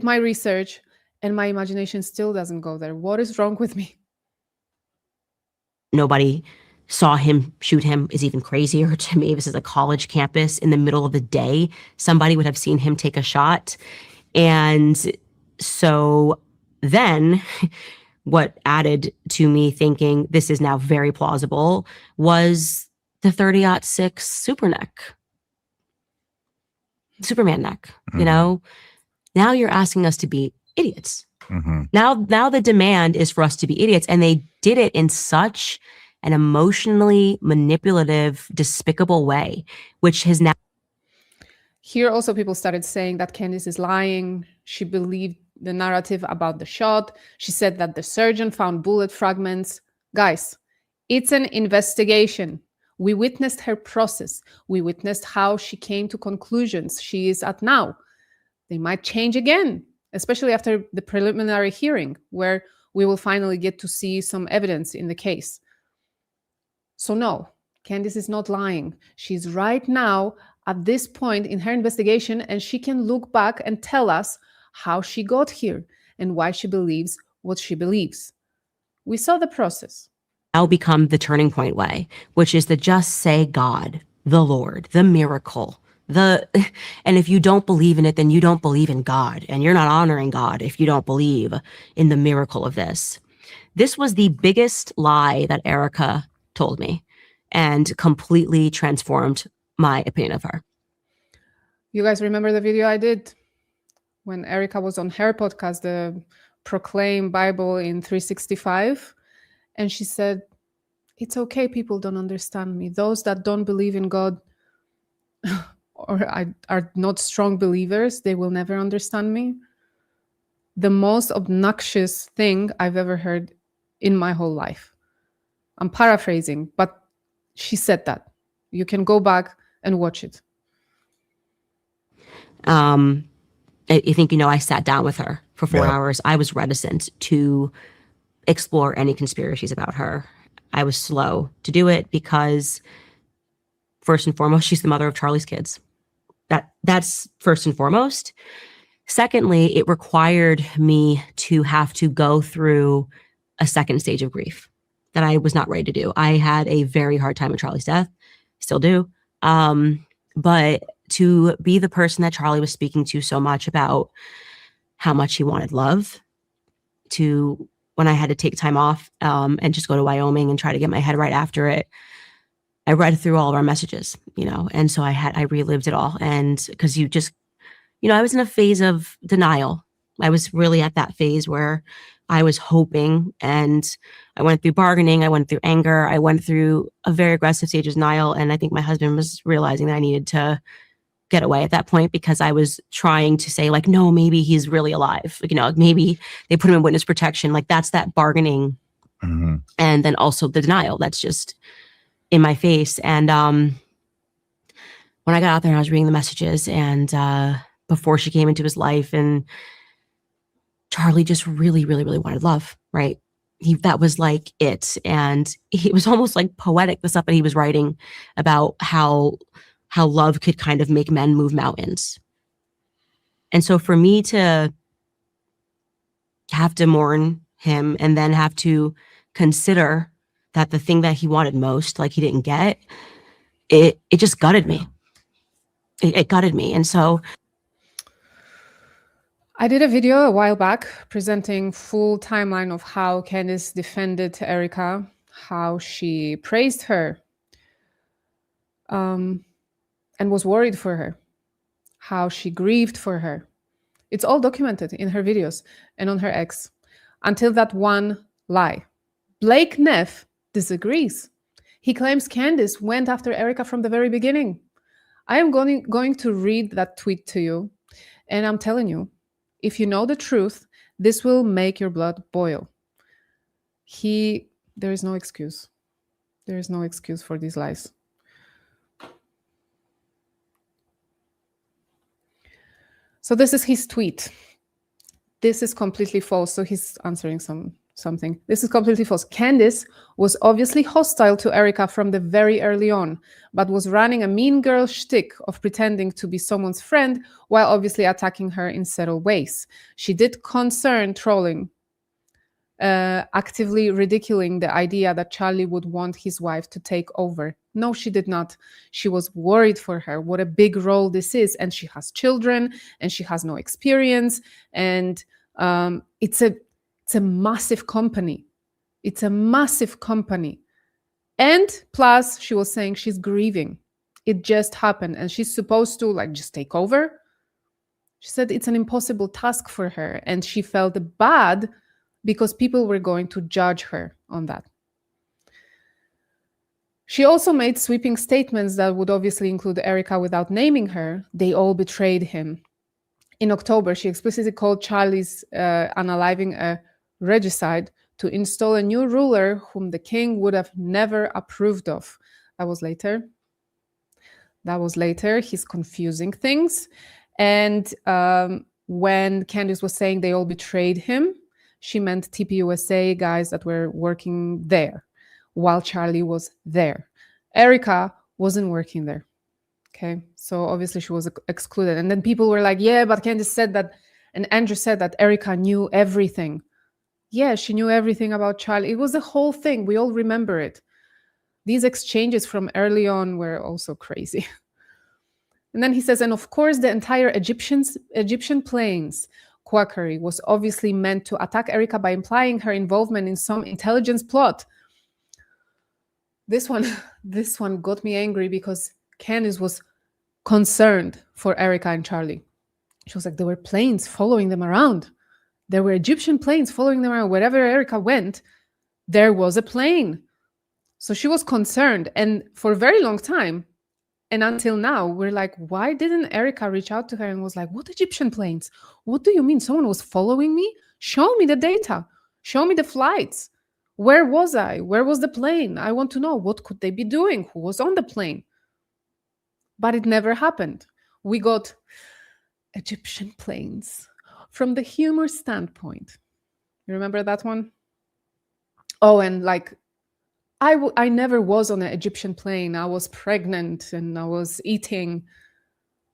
my research, and my imagination still doesn't go there. What is wrong with me? Nobody saw him shoot him is even crazier to me. This is a college campus in the middle of the day. Somebody would have seen him take a shot. And so then what added to me thinking this is now very plausible was the 30-06 Superman neck. Mm-hmm. Now you're asking us to be idiots. Mm-hmm. Now the demand is for us to be idiots, and they did it in such an emotionally manipulative, despicable way, which has now. Here also people started saying that Candace is lying. She believed the narrative about the shot. She said that the surgeon found bullet fragments. Guys, it's an investigation. We witnessed her process. We witnessed how she came to conclusions she is at now. They might change again, especially after the preliminary hearing, where we will finally get to see some evidence in the case. So no, Candace is not lying. She's right now at this point in her investigation, and she can look back and tell us how she got here and why she believes what she believes. We saw the process. Now become the turning point way, which is to just say God, the Lord, the miracle, and if you don't believe in it, then you don't believe in God, and you're not honoring God if you don't believe in the miracle of this. This was the biggest lie that Erica told me and completely transformed my opinion of her. You guys remember the video I did when Erica was on her podcast, the Proclaim Bible in 365? And she said, it's okay, people don't understand me. Those that don't believe in God or are not strong believers, they will never understand me. The most obnoxious thing I've ever heard in my whole life. I'm paraphrasing, but she said that. You can go back and watch it. I think, I sat down with her for 4 hours. I was reticent to explore any conspiracies about her. I was slow to do it because, first and foremost, she's the mother of Charlie's kids. That's first and foremost. Secondly, it required me to have to go through a second stage of grief that I was not ready to do. I had a very hard time with Charlie's death, still do. But to be the person that Charlie was speaking to so much about how much he wanted love, to when I had to take time off and just go to Wyoming and try to get my head right after it, I read through all of our messages, and so I relived it all. And because you just, I was in a phase of denial. I was really at that phase where I was hoping, and I went through bargaining, I went through anger, I went through a very aggressive stage of denial. And I think my husband was realizing that I needed to get away at that point because I was trying to say, like, no, maybe he's really alive. Maybe they put him in witness protection. Like, that's that bargaining. Mm-hmm. And then also the denial that's just in my face. And when I got out there and I was reading the messages, and before she came into his life, and Charlie just really, really, really wanted love, right? That was like it. And it was almost like poetic, the stuff that he was writing about how love could kind of make men move mountains. And so for me to have to mourn him and then have to consider that the thing that he wanted most, like, he didn't get, it just gutted me. It gutted me. And so I did a video a while back presenting full timeline of how Candace defended Erica, how she praised her, and was worried for her, how she grieved for her. It's all documented in her videos and on her ex, until that one lie. Blake Neff disagrees. He claims Candace went after Erica from the very beginning. I am going to read that tweet to you, and I'm telling you, if you know the truth, this will make your blood boil. There is no excuse. There is no excuse for these lies. So this is his tweet. This is completely false. So he's answering something. This is completely false. Candace was obviously hostile to Erica from the very early on, but was running a mean girl shtick of pretending to be someone's friend while obviously attacking her in subtle ways. She did concern trolling, actively ridiculing the idea that Charlie would want his wife to take over. No, she did not. She was worried for her, what a big role this is. And she has children and she has no experience. And it's a massive company. It's a massive company. And plus, she was saying she's grieving. It just happened. And she's supposed to just take over. She said it's an impossible task for her. And she felt bad because people were going to judge her on that. She also made sweeping statements that would obviously include Erica without naming her. They all betrayed him. In October, she explicitly called Charlie's unaliving a regicide to install a new ruler whom the king would have never approved of. That was later. He's confusing things. And when Candace was saying they all betrayed him, she meant TPUSA guys that were working there while Charlie was there. Erica wasn't working there. Okay, so obviously she was excluded. And then people were like, yeah, but Candace said that, and Andrew said that Erica knew everything. Yeah, she knew everything about Charlie. It was the whole thing. We all remember it. These exchanges from early on were also crazy. And then he says, and of course, the entire Egyptian plains quackery was obviously meant to attack Erica by implying her involvement in some intelligence plot. This one got me angry because Candace was concerned for Erica and Charlie. She was like, there were planes following them around. There were Egyptian planes following them around. Wherever Erica went, there was a plane. So she was concerned. And for a very long time, and until now, we're like, why didn't Erica reach out to her and was like, what Egyptian planes? What do you mean? Someone was following me? Show me the data. Show me the flights. Where was I? Where was the plane? I want to know, what could they be doing? Who was on the plane? But it never happened. We got Egyptian planes from the humor standpoint. You remember that one? Oh, and like, I never was on an Egyptian plane. I was pregnant and I was eating.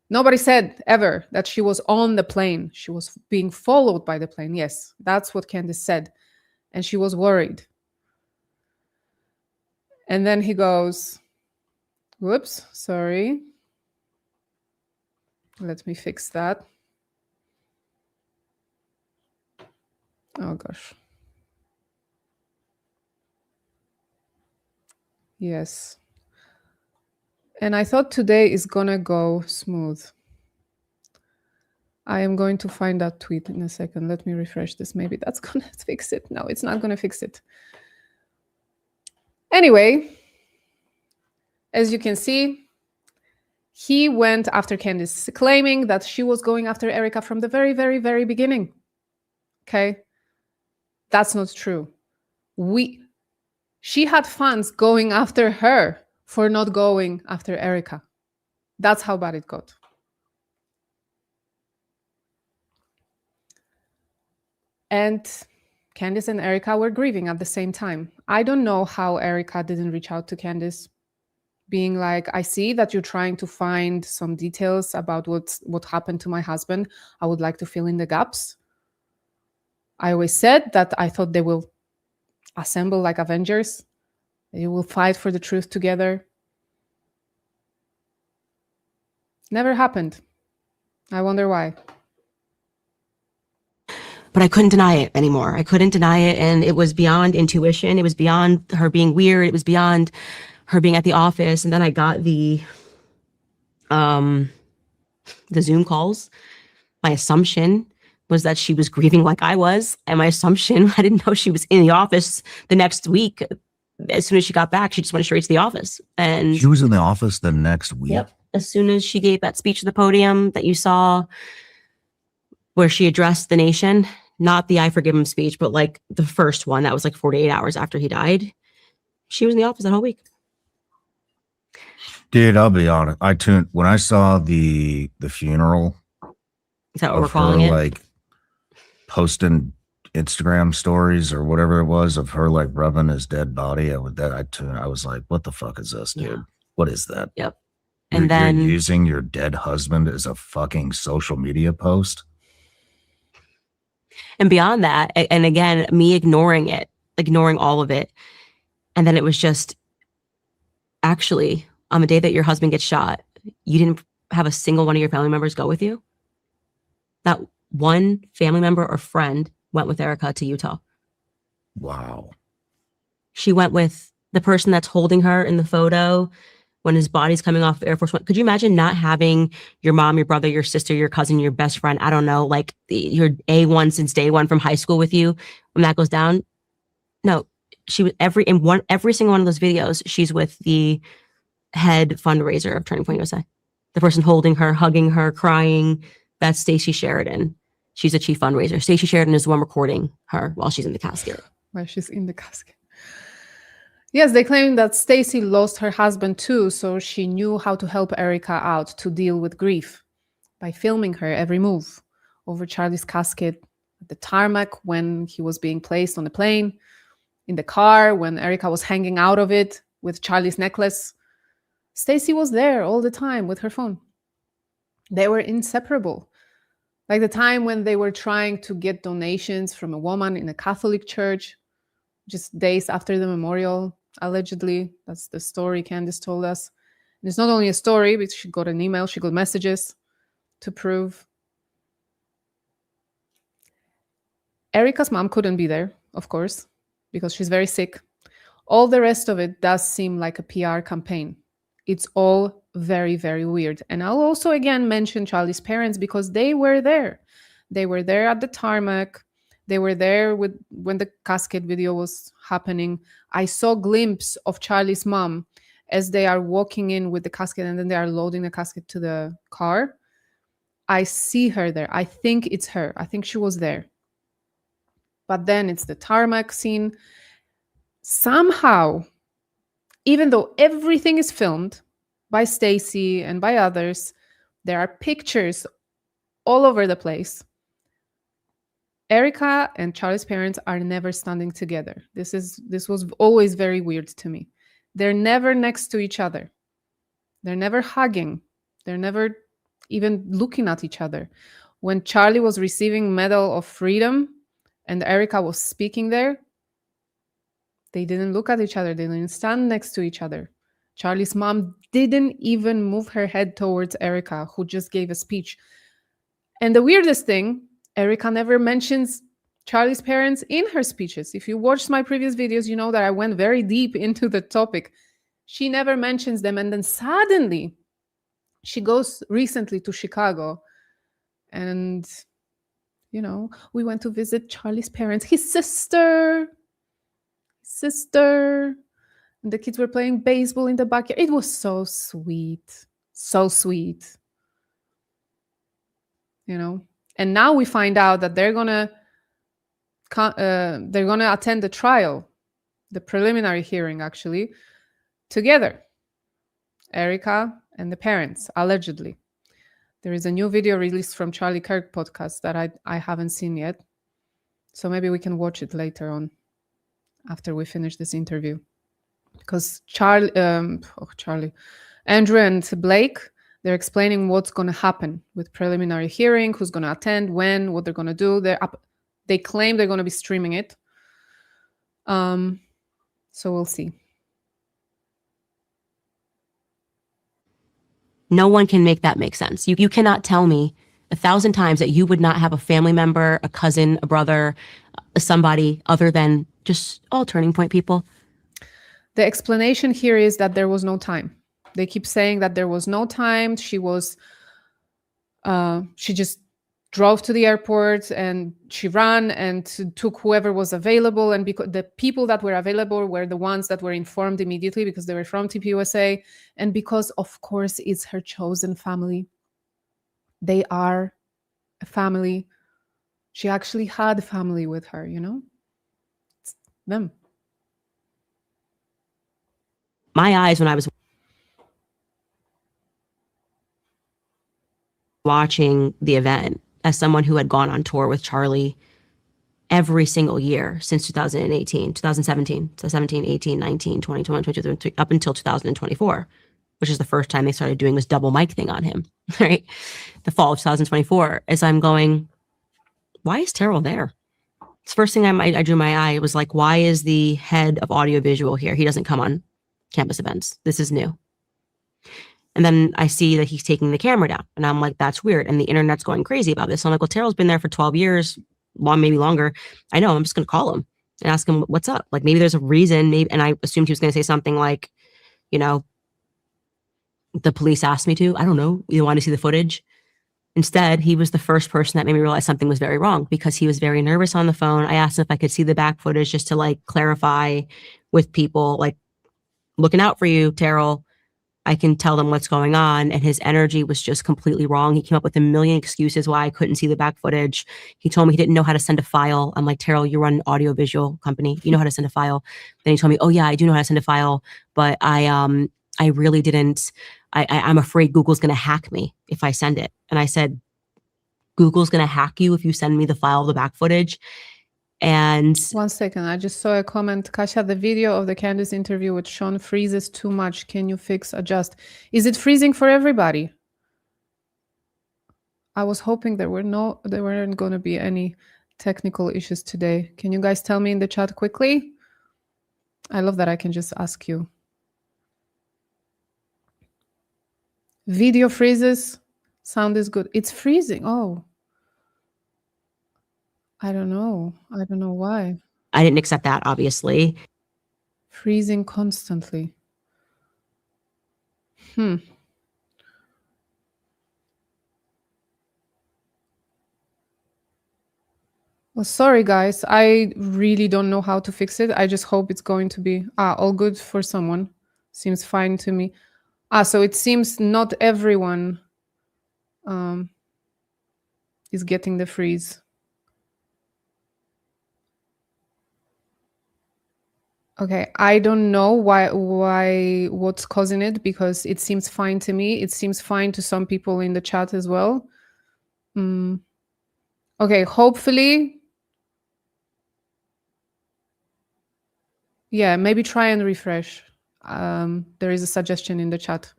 Nobody said ever that she was on the plane. She was being followed by the plane. Yes, that's what Candace said. And she was worried. And then he goes, whoops, sorry. Let me fix that. Oh, gosh. Yes. And I thought today is going to go smooth. I am going to find that tweet in a second. Let me refresh this. Maybe that's going to fix it. No, it's not going to fix it. Anyway, as you can see, he went after Candace, claiming that she was going after Erica from the very, very, very beginning. Okay? That's not true. She had fans going after her for not going after Erica. That's how bad it got. And Candace and Erica were grieving at the same time. I don't know how Erica didn't reach out to Candace, being like, I see that you're trying to find some details about what happened to my husband. I would like to fill in the gaps. I always said that I thought they will assemble like Avengers. They will fight for the truth together. Never happened. I wonder why. But I couldn't deny it anymore. I couldn't deny it. And it was beyond intuition. It was beyond her being weird. It was beyond her being at the office. And then I got the Zoom calls. My assumption was that she was grieving like I was. And my assumption, I didn't know she was in the office the next week. As soon as she got back, she just went straight to the office. And She was in the office the next week. Yep. As soon as she gave that speech at the podium that you saw where she addressed the nation, not the I forgive him speech, but like the first one that was like 48 hours after he died, she was in the office that whole week. Dude, I'll be honest. When I saw the funeral. Is that what we're of calling her, it? like posting Instagram stories or whatever it was of her like rubbing his dead body. I was like, what the fuck is this, dude? Yeah. What is that? Yep. You're And then using your dead husband as a fucking social media post. and beyond that, and again, me ignoring all of it. And then it was just, actually, on the day that your husband gets shot, you didn't have a single one of your family members go with you. Not one family member or friend went with Erica to Utah. Wow. She went with the person that's holding her in the photo when his body's coming off Air Force One. Could you imagine not having your mom, your brother, your sister, your cousin, your best friend, I don't know, like your A1 since day one from high school with you when that goes down? No, she was every single one of those videos, she's with the head fundraiser of Turning Point USA. The person holding her, hugging her, crying, that's Stacey Sheridan. She's a chief fundraiser. Stacey Sheridan is the one recording her while she's in the casket. While she's in the casket. Yes, they claim that Stacey lost her husband too, so she knew how to help Erica out to deal with grief by filming her every move over Charlie's casket, at the tarmac when he was being placed on the plane, in the car when Erica was hanging out of it with Charlie's necklace. Stacey was there all the time with her phone. They were inseparable. Like the time when they were trying to get donations from a woman in a Catholic church, just days after the memorial, allegedly. That's the story Candace told us. And it's not only a story, but she got an email, she got messages to prove. Erica's mom couldn't be there, of course, because she's very sick. All the rest of it does seem like a PR campaign. It's all very, very weird. And I'll also again mention Charlie's parents because they were there. They were there at the tarmac. They were there when the casket video was happening. I saw a glimpse of Charlie's mom as they are walking in with the casket and then they are loading the casket to the car. I see her there. I think it's her. I think she was there. But then it's the tarmac scene. Somehow, even though everything is filmed by Stacey and by others, there are pictures all over the place. Erica and Charlie's parents are never standing together. This was always very weird to me. They're never next to each other. They're never hugging. They're never even looking at each other. When Charlie was receiving Medal of Freedom and Erica was speaking there, they didn't look at each other. They didn't stand next to each other. Charlie's mom didn't even move her head towards Erica, who just gave a speech. And the weirdest thing, Erica never mentions Charlie's parents in her speeches. If you watched my previous videos, you know that I went very deep into the topic. She never mentions them. And then suddenly, she goes recently to Chicago. And, you know, we went to visit Charlie's parents, his sister. And the kids were playing baseball in the backyard. It was so sweet. So sweet. You know? And now we find out that they're gonna attend the trial, the preliminary hearing, actually, together. Erica and the parents, allegedly. There is a new video released from Charlie Kirk podcast that I haven't seen yet. So maybe we can watch it later on after we finish this interview. Because Andrew and Blake, they're explaining what's going to happen with preliminary hearing, who's going to attend, when, what they're going to do. They claim they're going to be streaming it. So we'll see. No one can make that make sense. You cannot tell me 1,000 times that you would not have a family member, a cousin, a brother, somebody other than just all Turning Point people. The explanation here is that there was no time. They keep saying that there was no time. She just drove to the airport and she ran and took whoever was available. And because the people that were available were the ones that were informed immediately because they were from TPUSA. And because, of course, it's her chosen family. They are a family. She actually had family with her, you know? It's them. My eyes when I was watching the event as someone who had gone on tour with Charlie every single year since 2018, 2017, so 17, 18, 19, 20, 21, 22, 23, up until 2024, which is the first time they started doing this double mic thing on him, right? The fall of 2024, as I'm going, why is Terrell there? It's the first thing I drew my eye. It was like, why is the head of audiovisual here? He doesn't come on campus events. This is new. And then I see that he's taking the camera down. And I'm like, that's weird. And the internet's going crazy about this. So I'm like, well, Terrell's been there for 12 years, maybe longer. I know, I'm just going to call him and ask him what's up. Like maybe there's a reason, maybe. And I assumed he was going to say something like, you know, the police asked me to. I don't know. You want to see the footage? Instead, he was the first person that made me realize something was very wrong because he was very nervous on the phone. I asked him if I could see the back footage just to like clarify with people, like, looking out for you, Terrell. I can tell them what's going on. And his energy was just completely wrong. He came up with a million excuses why I couldn't see the back footage. He told me he didn't know how to send a file. I'm like, Terrell, you run an audio-visual company. You know how to send a file. Then he told me, oh yeah, I do know how to send a file, but I really didn't. I'm afraid Google's going to hack me if I send it. And I said, Google's going to hack you if you send me the file of the back footage. And 1 second, I just saw a comment. Kasia, the video of the Candace interview with Shawn freezes too much. Can you fix, adjust? Is it freezing for everybody? I was hoping there weren't going to be any technical issues today. Can you guys tell me in the chat quickly? I love that I can just ask you. Video freezes, sound is good. It's freezing. Oh, I don't know. I don't know why. I didn't accept that, obviously. Freezing constantly. Well, sorry, guys. I really don't know how to fix it. I just hope it's going to be all good for someone. Seems fine to me. So it seems not everyone is getting the freeze. Okay, I don't know what's causing it, because it seems fine to me. It seems fine to some people in the chat as well. Okay, hopefully. Yeah, maybe try and refresh. There is a suggestion in the chat.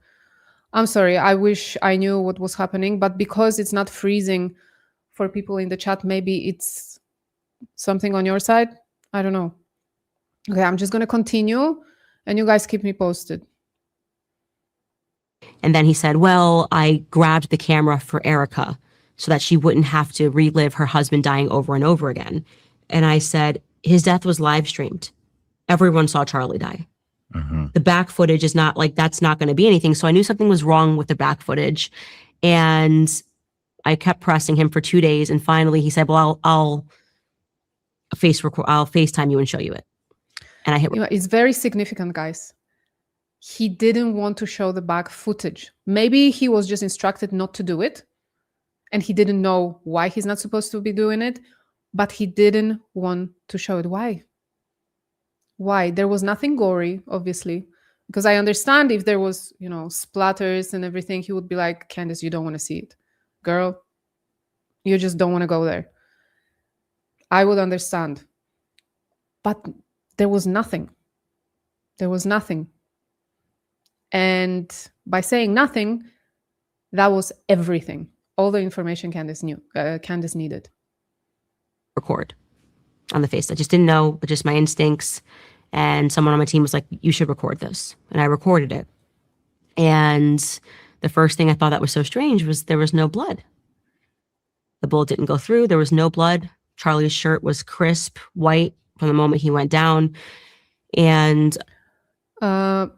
I'm sorry, I wish I knew what was happening, but because it's not freezing for people in the chat, maybe it's something on your side. I don't know. Okay, I'm just going to continue and you guys keep me posted. And then he said, well, I grabbed the camera for Erica so that she wouldn't have to relive her husband dying over and over again. And I said, his death was live streamed. Everyone saw Charlie die. The back footage is not like, that's not going to be anything. So I knew something was wrong with the back footage. And I kept pressing him for 2 days. And finally he said, well, I'll FaceTime you and show you it. And I hit. It's very significant, guys. He didn't want to show the back footage. Maybe he was just instructed not to do it. And he didn't know why he's not supposed to be doing it. But he didn't want to show it. Why? Why? There was nothing gory, obviously. Because I understand if there was, splatters and everything, he would be like, Candace, you don't want to see it. Girl, you just don't want to go there. I would understand. But there was nothing. There was nothing. And by saying nothing, that was everything. All the information Candace needed. Record on the face. I just didn't know, but just my instincts. And someone on my team was like, you should record this. And I recorded it. And the first thing I thought that was so strange was there was no blood. The bullet didn't go through. There was no blood. Charlie's shirt was crisp white from the moment he went down. And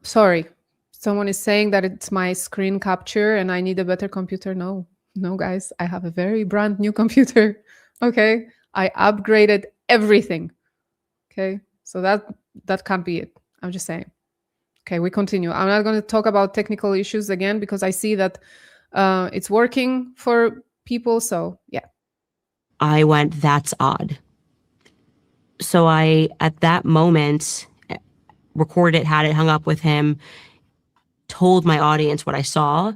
sorry, someone is saying that it's my screen capture and I need a better computer. No, guys, I have a very brand new computer. Okay, I upgraded everything. Okay, so that can't be it. I'm just saying. Okay, we continue. I'm not going to talk about technical issues again because I see that it's working for people. So yeah. I went, that's odd. So I, at that moment, recorded it, had it hung up with him, told my audience what I saw,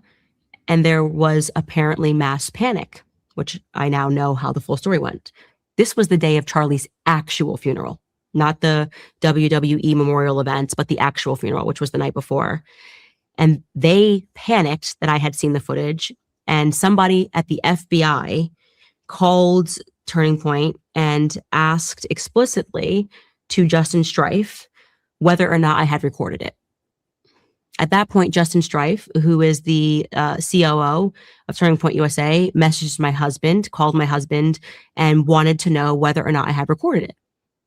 and there was apparently mass panic, which I now know how the full story went. This was the day of Charlie's actual funeral, not the WWE memorial events, but the actual funeral, which was the night before. And they panicked that I had seen the footage, and somebody at the FBI called Turning Point and asked explicitly to Justin Strife whether or not I had recorded it. At that point, Justin Strife, who is the COO of Turning Point USA, messaged my husband, called my husband, and wanted to know whether or not I had recorded it.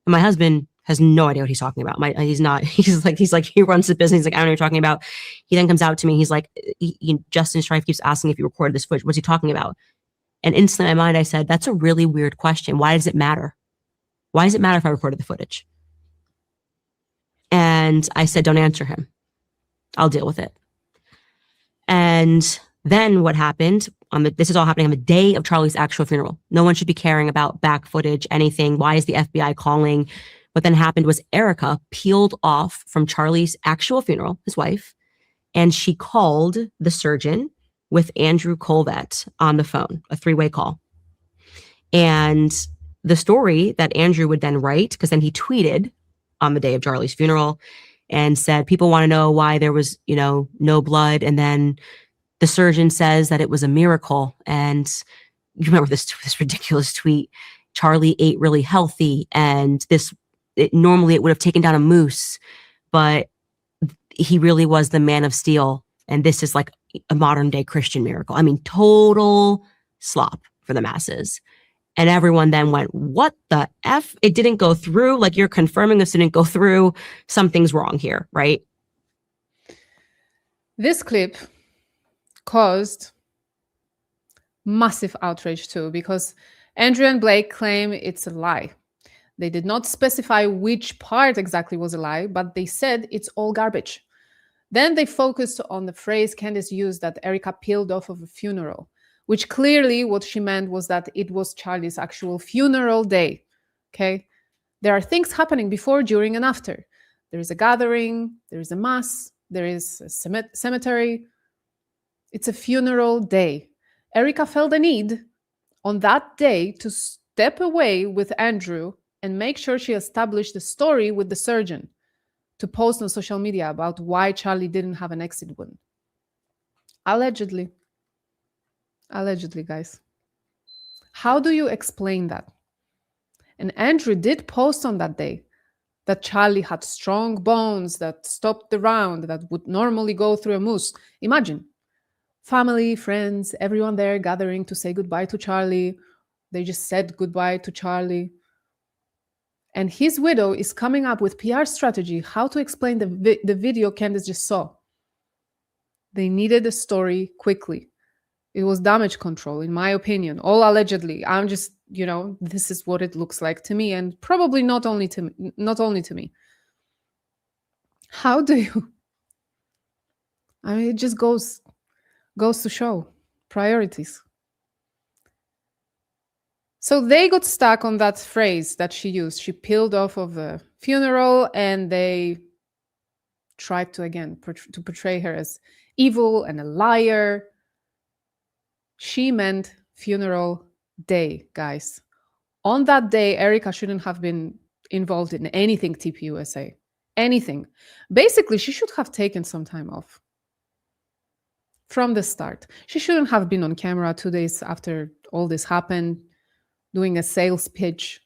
And my husband has no idea what he's talking about. He's like, he runs the business. He's like, I don't know what you're talking about. He then comes out to me. He's like, Justin Strife keeps asking if you recorded this footage. What's he talking about? And instantly in my mind, I said, that's a really weird question. Why does it matter? Why does it matter if I recorded the footage? And I said, don't answer him. I'll deal with it. And then what happened, this is all happening on the day of Charlie's actual funeral. No one should be caring about back footage, anything. Why is the FBI calling? What then happened was Erica peeled off from Charlie's actual funeral, his wife, and she called the surgeon with Andrew Colvett on the phone, a 3-way call. And the story that Andrew would then write, because then he tweeted on the day of Charlie's funeral and said, people want to know why there was, no blood. And then the surgeon says that it was a miracle. And you remember this ridiculous tweet, Charlie ate really healthy. And normally it would have taken down a moose, but he really was the man of steel. And this is like a modern day Christian miracle. I mean, total slop for the masses. And everyone then went, what the F? It didn't go through. Like, you're confirming this didn't go through. Something's wrong here, right? This clip caused massive outrage too, because Andrew and Blake claim it's a lie. They did not specify which part exactly was a lie, but they said it's all garbage. Then they focused on the phrase Candace used that Erica peeled off of a funeral, which clearly what she meant was that it was Charlie's actual funeral day, okay? There are things happening before, during, and after. There is a gathering, there is a mass, there is a cemetery. It's a funeral day. Erica felt the need on that day to step away with Andrew and make sure she established the story with the surgeon, to post on social media about why Charlie didn't have an exit wound. Allegedly. Allegedly, guys. How do you explain that? And Andrew did post on that day that Charlie had strong bones that stopped the round that would normally go through a moose. Imagine, family, friends, everyone there gathering to say goodbye to Charlie. They just said goodbye to Charlie. And his widow is coming up with PR strategy, how to explain the video Candace just saw. They needed a story quickly. It was damage control, in my opinion, all allegedly. I'm just, this is what it looks like to me, and probably not only to me. How do you? I mean, it just goes to show priorities. So they got stuck on that phrase that she used. She peeled off of a funeral, and they tried to portray her as evil and a liar. She meant funeral day, guys. On that day, Erica shouldn't have been involved in anything TPUSA. Anything. Basically, she should have taken some time off from the start. She shouldn't have been on camera 2 days after all this happened, doing a sales pitch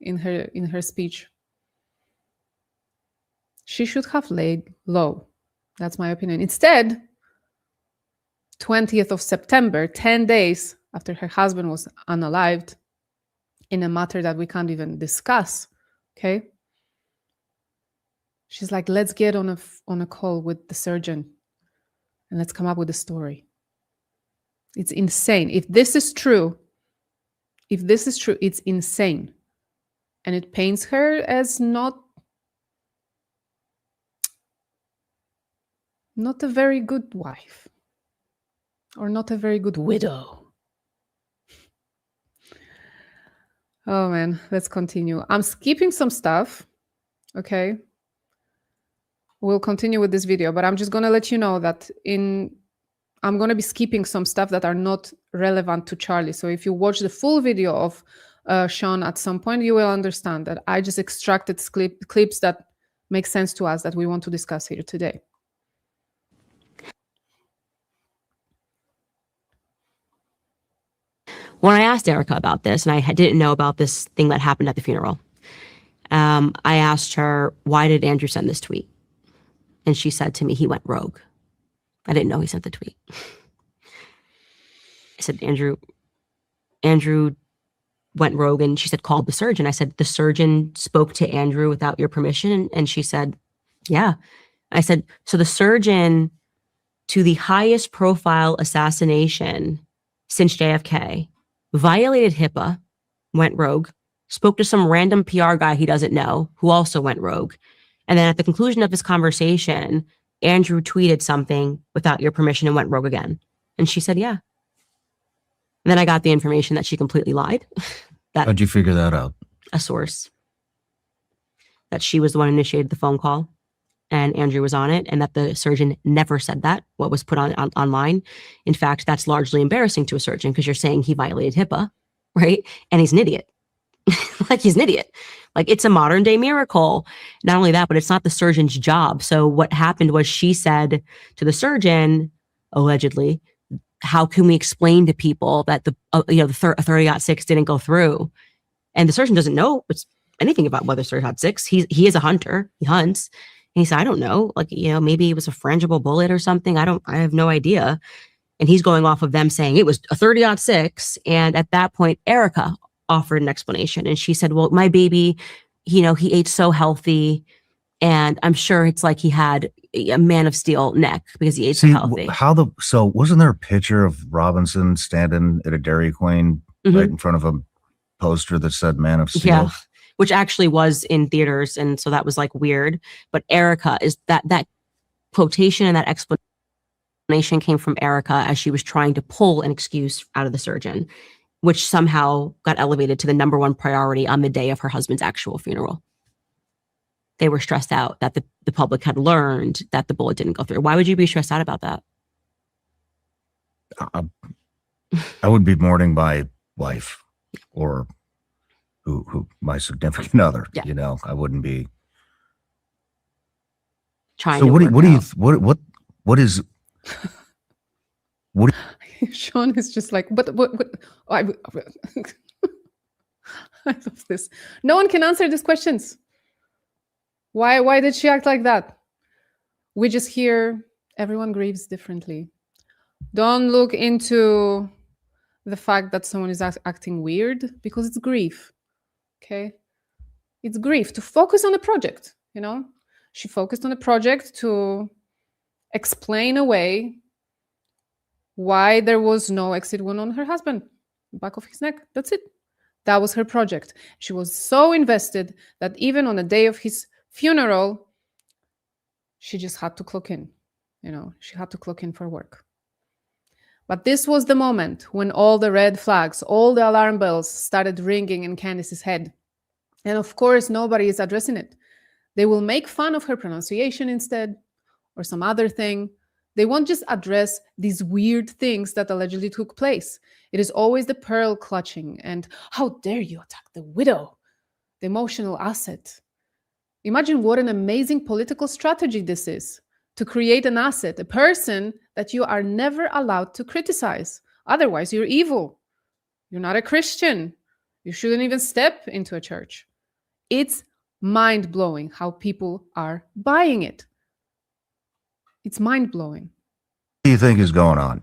in her speech. She should have laid low. That's my opinion. Instead, 20th of September, 10 days after her husband was unalived, in a matter that we can't even discuss, okay? She's like, let's get on a call with the surgeon and let's come up with a story. It's insane. If this is true, it's insane. And it paints her as not a very good wife. Or not a very good widow. Oh man, let's continue. I'm skipping some stuff, okay? We'll continue with this video, but I'm just gonna let you know that I'm gonna be skipping some stuff that are not relevant to Charlie. So if you watch the full video of Shawn at some point, you will understand that I just extracted clips that make sense to us that we want to discuss here today. When I asked Erica about this, and I didn't know about this thing that happened at the funeral, I asked her, why did Andrew send this tweet? And she said to me, he went rogue. I didn't know he sent the tweet. I said, Andrew went rogue, and she said, called the surgeon. I said, the surgeon spoke to Andrew without your permission? And she said, yeah. I said, so the surgeon to the highest profile assassination since JFK violated HIPAA, went rogue, spoke to some random PR guy he doesn't know, who also went rogue. And then at the conclusion of this conversation, Andrew tweeted something without your permission and went rogue again. And she said, yeah. And then I got the information that she completely lied. How'd you figure that out? A source. That she was the one who initiated the phone call and Andrew was on it, and that the surgeon never said that, what was put on online. In fact, that's largely embarrassing to a surgeon because you're saying he violated HIPAA, right? And he's an idiot. Like, he's an idiot. Like, it's a modern day miracle. Not only that, but it's not the surgeon's job. So what happened was she said to the surgeon, allegedly, how can we explain to people that the 30-06 didn't go through? And the surgeon doesn't know anything about whether 30-06. He is a hunter. He hunts. And he said, I don't know. Like, maybe it was a frangible bullet or something. I have no idea. And he's going off of them saying it was a 30-06. And at that point, Erica offered an explanation. And she said, well, my baby, he ate so healthy. And I'm sure it's like he had a man of steel neck because he ate so healthy. So wasn't there a picture of Robinson standing at a Dairy Queen right in front of a poster that said man of steel? Yeah, which actually was in theaters. And so that was like weird. But Erica is that quotation and that explanation came from Erica as she was trying to pull an excuse out of the surgeon, which somehow got elevated to the number one priority on the day of her husband's actual funeral. They were stressed out that the public had learned that the bullet didn't go through. Why would you be stressed out about that? I would be mourning my wife or who my significant other. Yeah. I wouldn't be trying. So what is Shawn is just like, what? I love this. No one can answer these questions. Why did she act like that? We just hear everyone grieves differently. Don't look into the fact that someone is acting weird because it's grief. Okay? It's grief. To focus on the project, She focused on the project to explain away why there was no exit wound on her husband, back of his neck. That's it. That was her project. She was so invested that even on the day of his funeral, she just had to clock in. She had to clock in for work. But this was the moment when all the red flags, all the alarm bells started ringing in Candace's head. And of course, nobody is addressing it. They will make fun of her pronunciation instead, or some other thing. They won't just address these weird things that allegedly took place. It is always the pearl clutching and how dare you attack the widow, the emotional asset. Imagine what an amazing political strategy this is, to create an asset, a person that you are never allowed to criticize. Otherwise, you're evil. You're not a Christian. You shouldn't even step into a church. It's mind-blowing how people are buying it. It's mind-blowing. What do you think is going on?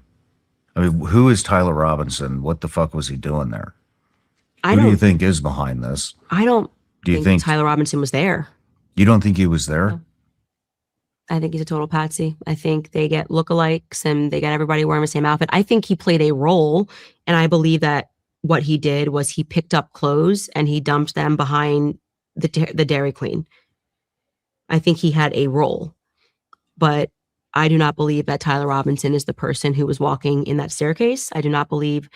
I mean, who is Tyler Robinson? What the fuck was he doing there? Who do you think is behind this? I don't think Tyler Robinson was there. You don't think he was there? No. I think he's a total patsy. I think they get lookalikes and they get everybody wearing the same outfit. I think he played a role, and I believe that what he did was he picked up clothes and he dumped them behind the Dairy Queen. I think he had a role, but I do not believe that Tyler Robinson is the person who was walking in that staircase. I do not believe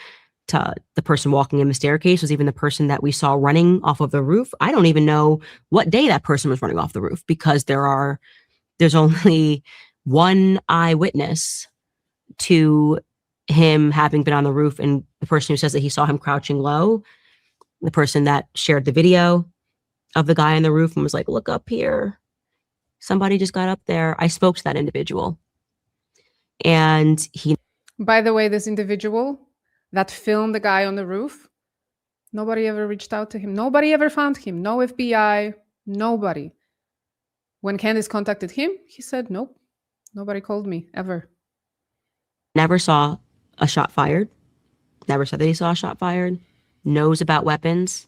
the person walking in the staircase was even the person that we saw running off of the roof. I don't even know what day that person was running off the roof because there's only one eyewitness to him having been on the roof, and the person who says that he saw him crouching low, the person that shared the video of the guy on the roof and was like, look up here. Somebody just got up there. I spoke to that individual. And he... By the way, this individual that filmed the guy on the roof, nobody ever reached out to him. Nobody ever found him. No FBI, nobody. When Candace contacted him, he said, nope, nobody called me, ever. Never saw a shot fired. Never said that he saw a shot fired. Knows about weapons.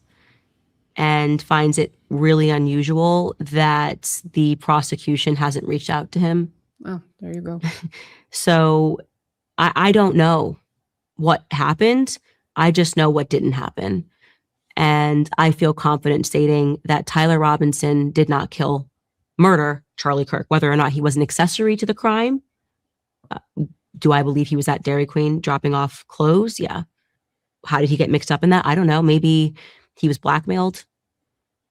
And finds it really unusual that the prosecution hasn't reached out to him. Oh, there you go. So I don't know what happened, I just know what didn't happen. And I feel confident stating that Tyler Robinson did not murder Charlie Kirk, whether or not he was an accessory to the crime. Do I believe he was at Dairy Queen dropping off clothes? Yeah. How did he get mixed up in that? I don't know. Maybe he was blackmailed.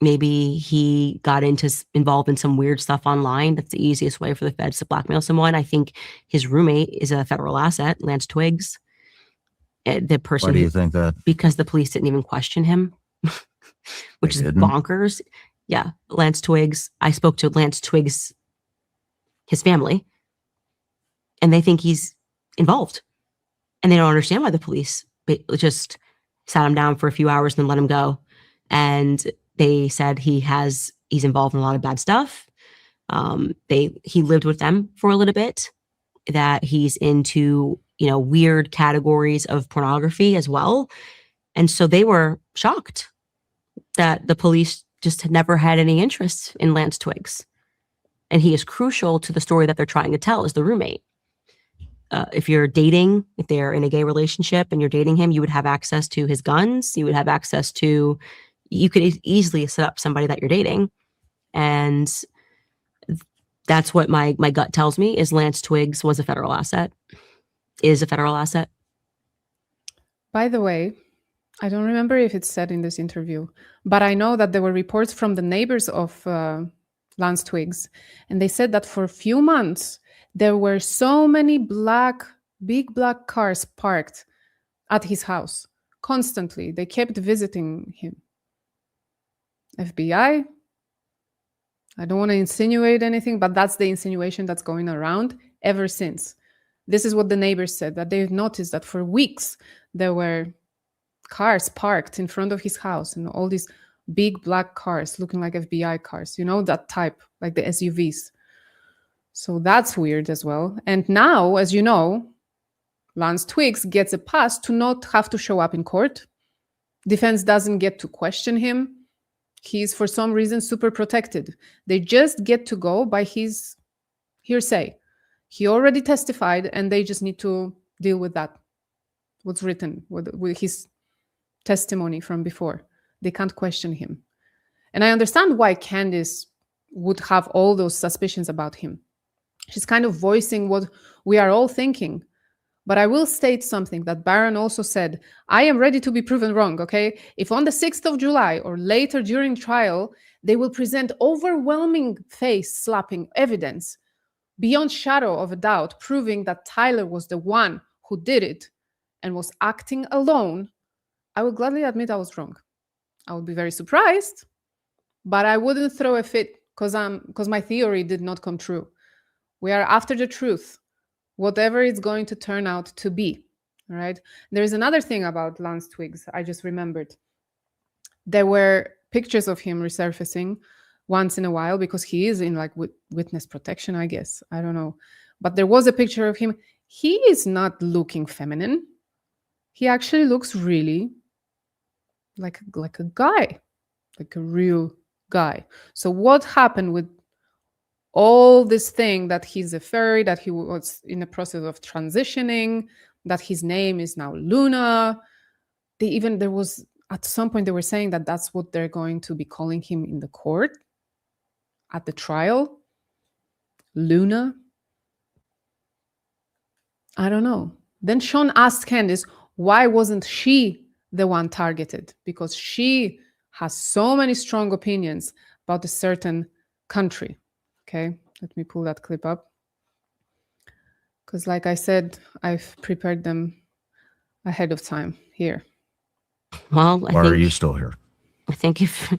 Maybe he got involved in some weird stuff online. That's the easiest way for the feds to blackmail someone. I think his roommate is a federal asset, Lance Twiggs. The person. Why do you think that? Because the police didn't even question him, which is bonkers. Yeah, Lance Twiggs. I spoke to Lance Twiggs, his family, and they think he's involved. And they don't understand why the police just sat him down for a few hours and then let him go. And they said he's involved in a lot of bad stuff. He lived with them for a little bit, that he's into, weird categories of pornography as well. And so they were shocked that the police just had never had any interest in Lance Twiggs. And he is crucial to the story that they're trying to tell as the roommate. If they're in a gay relationship and you're dating him, you would have access to his guns. You would have access to, you could easily set up somebody that you're dating. And that's what my gut tells me is Lance Twiggs is a federal asset. By the way, I don't remember if it's said in this interview, but I know that there were reports from the neighbors of Lance Twiggs, and they said that for a few months, there were so many big black cars parked at his house constantly. They kept visiting him. FBI? I don't want to insinuate anything, but that's the insinuation that's going around ever since. This is what the neighbors said, that they've noticed that for weeks there were cars parked in front of his house, and all these big black cars looking like FBI cars, that type, like the SUVs. So that's weird as well. And now, as you know, Lance Twiggs gets a pass to not have to show up in court. Defense doesn't get to question him. He's, for some reason, super protected. They just get to go by his hearsay. He already testified, and they just need to deal with that, what's written, with his testimony from before. They can't question him. And I understand why Candace would have all those suspicions about him. She's kind of voicing what we are all thinking. But I will state something that Barron also said. I am ready to be proven wrong, okay? If on the 6th of July or later during trial, they will present overwhelming face-slapping evidence beyond shadow of a doubt, proving that Tyler was the one who did it and was acting alone, I will gladly admit I was wrong. I would be very surprised, but I wouldn't throw a fit because my theory did not come true. We are after the truth, whatever it's going to turn out to be. All right. There's another thing about Lance Twiggs. I just remembered. There were pictures of him resurfacing once in a while because he is in witness protection, I guess. I don't know. But there was a picture of him. He is not looking feminine. He actually looks really like a guy, like a real guy. So what happened with all this thing that he's a furry, that he was in the process of transitioning, that his name is now Luna. There was at some point they were saying that that's what they're going to be calling him in the court at the trial. Luna. I don't know. Then Shawn asked Candace, why wasn't she the one targeted? Because she has so many strong opinions about a certain country. Okay, let me pull that clip up. Because like I said, I've prepared them ahead of time here. Well, Why are you still here? I think if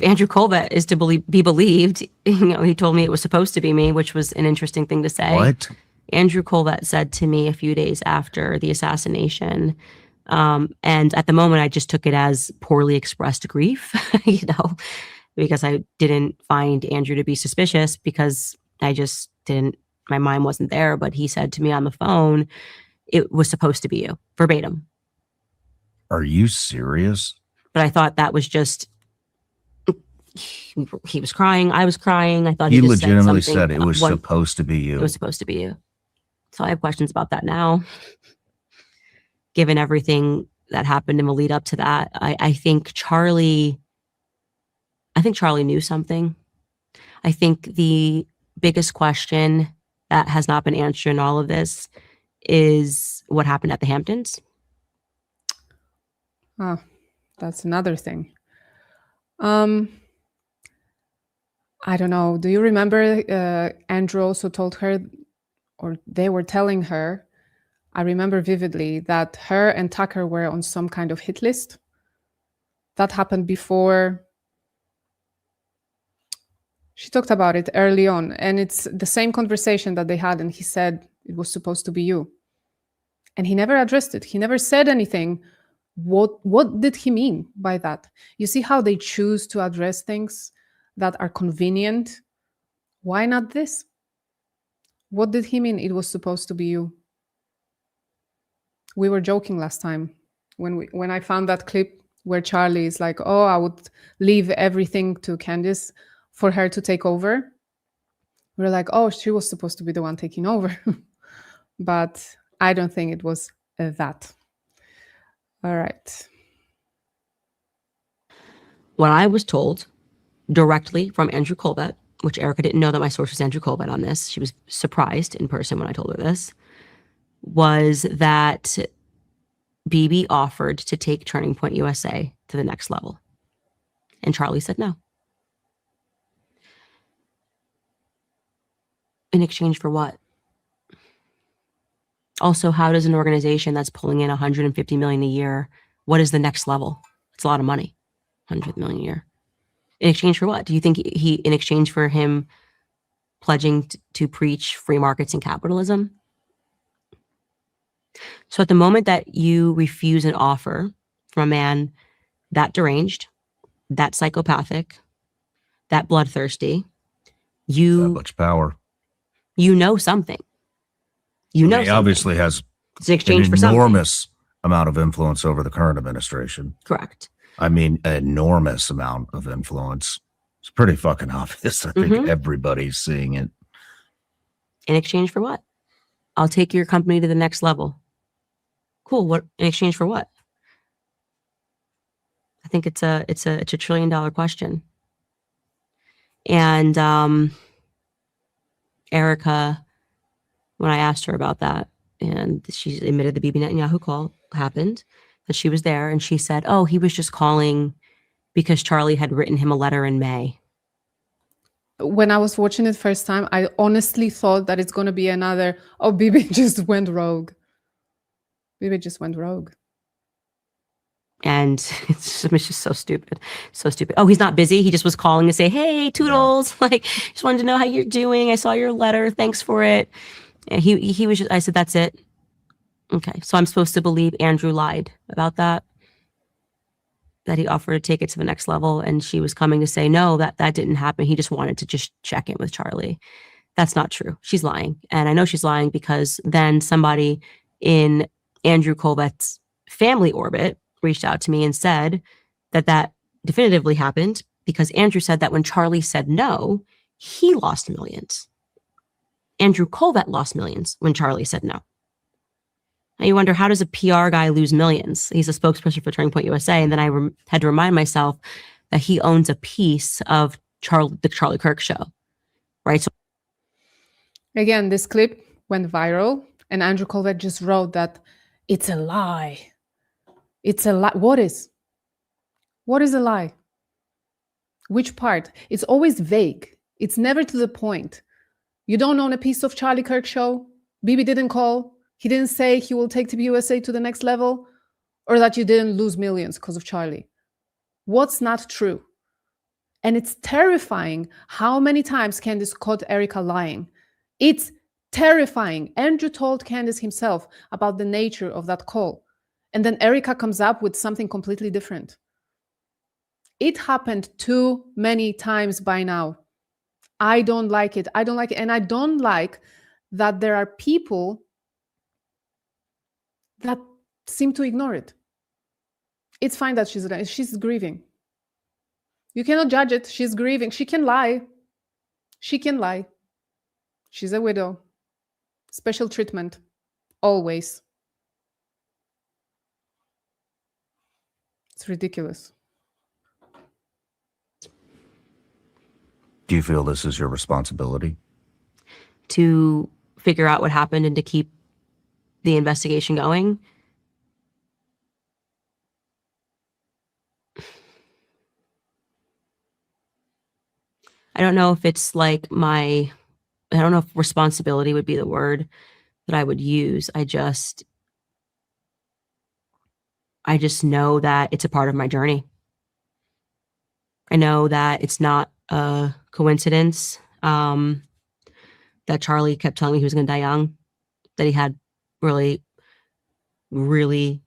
Andrew Colbert is to be believed, he told me it was supposed to be me, which was an interesting thing to say. What? Andrew Colbert said to me a few days after the assassination, and at the moment I just took it as poorly expressed grief, because I didn't find Andrew to be suspicious because I just didn't, my mind wasn't there. But he said to me on the phone, it was supposed to be you, verbatim. Are you serious? But I thought that was just, he was crying, I was crying. I thought he just legitimately said it was supposed to be you. It was supposed to be you. So I have questions about that now. Given everything that happened in the lead up to that. I think Charlie knew something. I think the biggest question that has not been answered in all of this is what happened at the Hamptons. Ah, that's another thing. I don't know. Do you remember Andrew also told her, or they were telling her, I remember vividly that her and Tucker were on some kind of hit list. That happened before. She talked about it early on, and it's the same conversation that they had, and he said it was supposed to be you. And he never addressed it. He never said anything. What did he mean by that? You see how they choose to address things that are convenient? Why not this? What did he mean it was supposed to be you? We were joking last time when I found that clip where Charlie is like, oh, I would leave everything to Candace for her to take over. We were like, oh, she was supposed to be the one taking over. But I don't think it was that. All right. What I was told directly from Andrew Colbert, which Erica didn't know that my source was Andrew Colbert on this. She was surprised in person when I told her this, was that BB offered to take Turning Point USA to the next level. And Charlie said no. In exchange for what? Also, how does an organization that's pulling in $150 million a year, what is the next level? It's a lot of money, $100 million a year. In exchange for what? Do you think he in exchange for him pledging to preach free markets and capitalism? So at the moment that you refuse an offer from a man that deranged, that psychopathic, that bloodthirsty, That you much power. know something. You know He something. obviously has It's in exchange an for something. enormous amount of influence over the current administration. Correct. I mean, an enormous amount of influence. It's pretty fucking obvious. I think everybody's seeing it. In exchange for what? I'll take your company to the next level. Cool. What in exchange for what? I think it's a $1 trillion question. And Erica, when I asked her about that, and she admitted the Bibi Netanyahu call happened, that she was there, and she said, oh, he was just calling because Charlie had written him a letter in May. When I was watching it first time, I honestly thought that it's going to be another, oh, Bibi just went rogue. Bibi just went rogue. And it's just so stupid. So stupid. Oh, he's not busy. He just was calling to say, hey, Toodles. Yeah. Like, just wanted to know how you're doing. I saw your letter. Thanks for it. And he was just, I said, that's it. Okay. So I'm supposed to believe Andrew lied about that he offered to take it to the next level. And she was coming to say, no, that didn't happen. He just wanted to just check in with Charlie. That's not true. She's lying. And I know she's lying because then somebody in Andrew Colbert's family orbit reached out to me and said that definitively happened because Andrew said that when Charlie said no, he lost millions. Andrew Colbert lost millions when Charlie said no. Now you wonder, how does a PR guy lose millions? He's a spokesperson for Turning Point USA. And then I had to remind myself that he owns a piece of the Charlie Kirk show, right? So again, this clip went viral and Andrew Colbert just wrote that it's a lie. It's a lie. What is a lie? Which part? It's always vague. It's never to the point. You don't own a piece of Charlie Kirk show? Bibi didn't call? He didn't say he will take the USA to the next level? Or that you didn't lose millions because of Charlie? What's not true? And it's terrifying how many times Candace caught Erica lying. It's terrifying. Andrew told Candace himself about the nature of that call. And then Erica comes up with something completely different. It happened too many times by now. I don't like it. I don't like it. And I don't like that there are people that seem to ignore it. It's fine that she's grieving. You cannot judge it. She's grieving. She can lie. She can lie. She's a widow. Special treatment. Always. It's ridiculous. Do you feel this is your responsibility? To figure out what happened and to keep the investigation going. I don't know if it's like I don't know if responsibility would be the word that I would use. I just know that it's a part of my journey. I know that it's not a coincidence that Charlie kept telling me he was going to die young, that he had really, really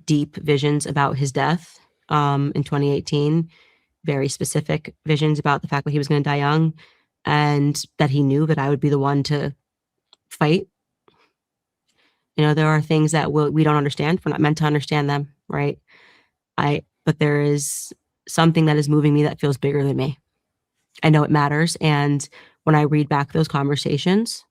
deep visions about his death in 2018, very specific visions about the fact that he was going to die young, and that he knew that I would be the one to fight. There are things that we don't understand. We're not meant to understand them, right? But there is something that is moving me that feels bigger than me. I know it matters. And when I read back those conversations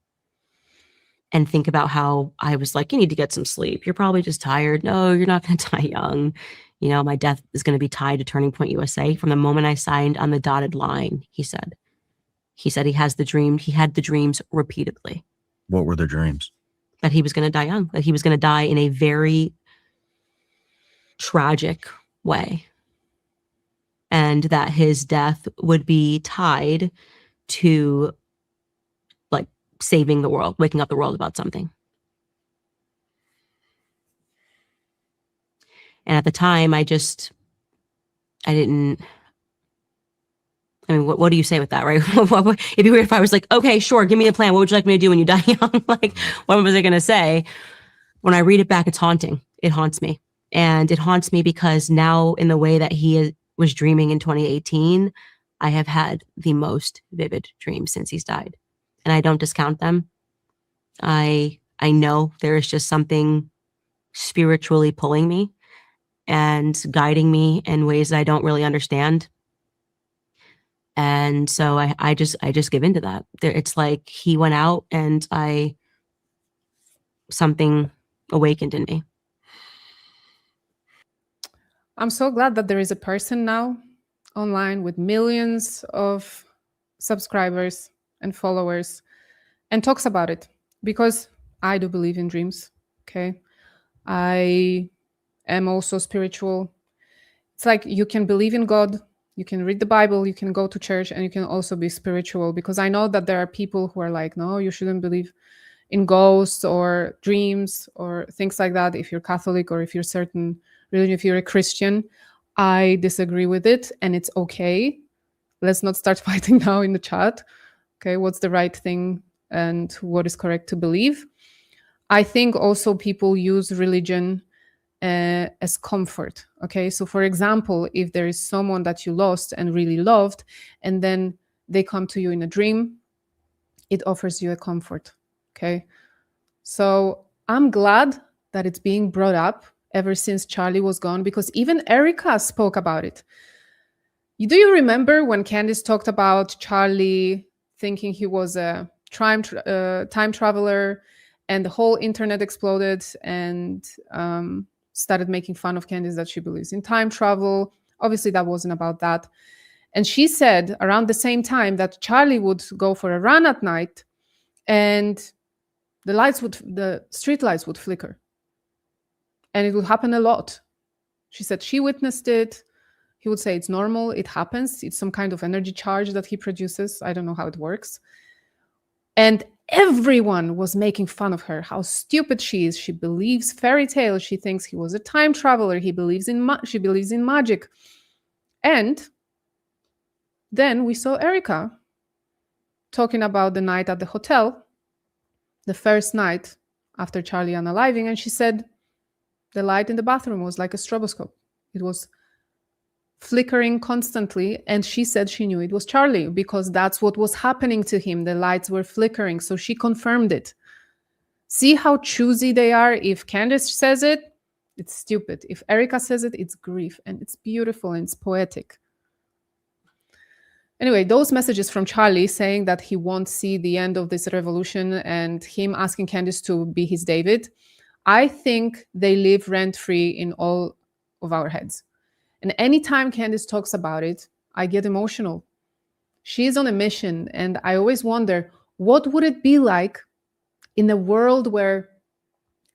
and think about how I was like, you need to get some sleep. You're probably just tired. No, you're not going to die young. My death is going to be tied to Turning Point USA. From the moment I signed on the dotted line, he said he has the dream. He had the dreams repeatedly. What were the dreams? That he was going to die young, that he was going to die in a very tragic way. And that his death would be tied to like saving the world, waking up the world about something. And at the time, what do you say with that, right? It'd be weird if I was like, okay, sure, give me a plan. What would you like me to do when you die young? Like, what was I going to say? When I read it back, it's haunting. It haunts me. And it haunts me because now, in the way that he was dreaming in 2018, I have had the most vivid dreams since he's died. And I don't discount them. I know there is just something spiritually pulling me and guiding me in ways that I don't really understand. And so I just give into that. It's like he went out and something awakened in me. I'm so glad that there is a person now online with millions of subscribers and followers and talks about it, because I do believe in dreams. Okay. I am also spiritual. It's like you can believe in God, you can read the Bible, you can go to church, and you can also be spiritual, because I know that there are people who are like, no, you shouldn't believe in ghosts or dreams or things like that if you're Catholic or if you're certain religion, if you're a Christian. I disagree with it, and it's okay. Let's not start fighting now in the chat. Okay, what's the right thing and what is correct to believe? I think also people use religion as comfort. Okay, so for example, if there is someone that you lost and really loved, and then they come to you in a dream, it offers you a comfort. Okay, so I'm glad that it's being brought up ever since Charlie was gone, because even Erica spoke about it. Do you remember when Candace talked about Charlie thinking he was a time traveler, and the whole internet exploded and started making fun of Candace that she believes in time travel? Obviously, that wasn't about that. And she said around the same time that Charlie would go for a run at night and the street lights would flicker. And it would happen a lot. She said she witnessed it. He would say it's normal, it happens. It's some kind of energy charge that he produces. I don't know how it works. And everyone was making fun of her, how stupid she is. She believes fairy tales. She thinks he was a time traveler. She believes in magic. And then we saw Erica talking about the night at the hotel, the first night after Charlie unaliving, and she said the light in the bathroom was like a stroboscope. It was flickering constantly, and she said she knew it was Charlie because that's what was happening to him. The lights were flickering, so she confirmed it. See how choosy they are? If Candace says it, it's stupid. If Erica says it, it's grief, and it's beautiful and it's poetic. Anyway, those messages from Charlie saying that he won't see the end of this revolution and him asking Candace to be his David, I think they live rent-free in all of our heads. And anytime Candace talks about it, I get emotional. She's on a mission, and I always wonder, what would it be like in a world where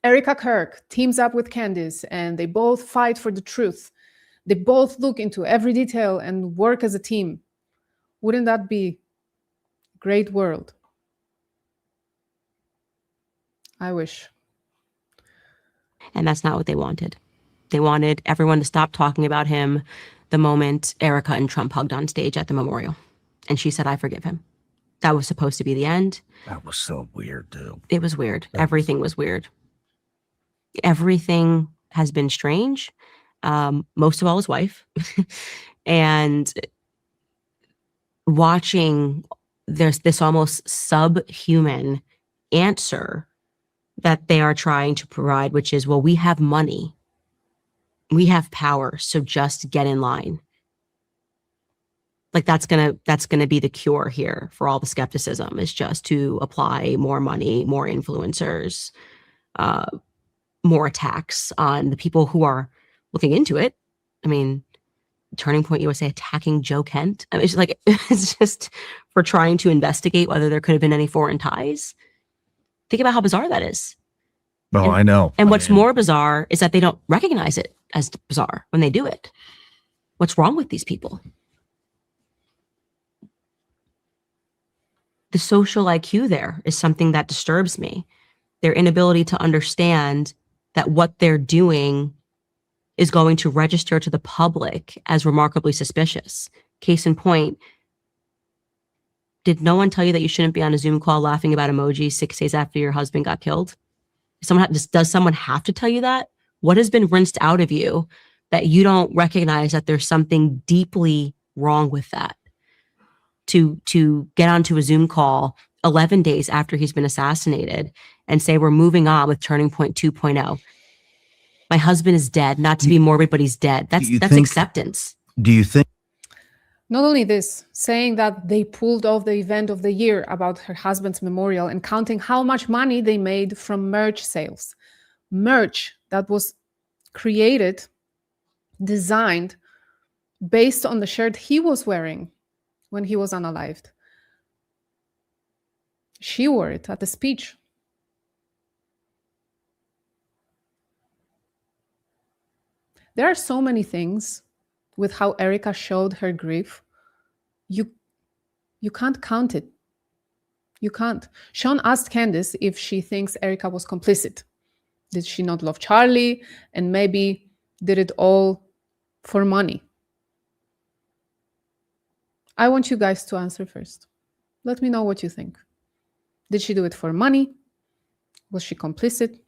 Erica Kirk teams up with Candace and they both fight for the truth? They both look into every detail and work as a team. Wouldn't that be a great world? I wish. And that's not what they wanted. They wanted everyone to stop talking about him the moment Erica and Trump hugged on stage at the memorial. And she said, I forgive him. That was supposed to be the end. That was so weird, too. It was weird. Everything was weird. Everything has been strange. Most of all his wife. And watching there's this almost subhuman answer that they are trying to provide, which is, well, we have money. We have power, so just get in line. Like that's gonna be the cure here for all the skepticism, is just to apply more money, more influencers, more attacks on the people who are looking into it. I mean, Turning Point USA attacking Joe Kent. I mean, it's like it's just for trying to investigate whether there could have been any foreign ties. Think about how bizarre that is. No, I know. And what's more bizarre is that they don't recognize it as bizarre when they do it. What's wrong with these people? The social IQ there is something that disturbs me. Their inability to understand that what they're doing is going to register to the public as remarkably suspicious. Case in point, did no one tell you that you shouldn't be on a Zoom call laughing about emojis 6 days after your husband got killed? Does someone have to tell you that? What has been rinsed out of you that you don't recognize that there's something deeply wrong with that? To get onto a Zoom call 11 days after he's been assassinated and say, we're moving on with Turning Point 2.0. My husband is dead, not to be morbid, but he's dead. That's acceptance. Do you think? Not only this, saying that they pulled off the event of the year about her husband's memorial and counting how much money they made from merch sales. Merch that was created, designed based on the shirt he was wearing when he was unalived. She wore it at the speech. There are so many things with how Erica showed her grief. You can't count it. You can't. Shawn asked Candace if she thinks Erica was complicit. Did she not love Charlie and maybe did it all for money? I want you guys to answer first. Let me know what you think. Did she do it for money? Was she complicit?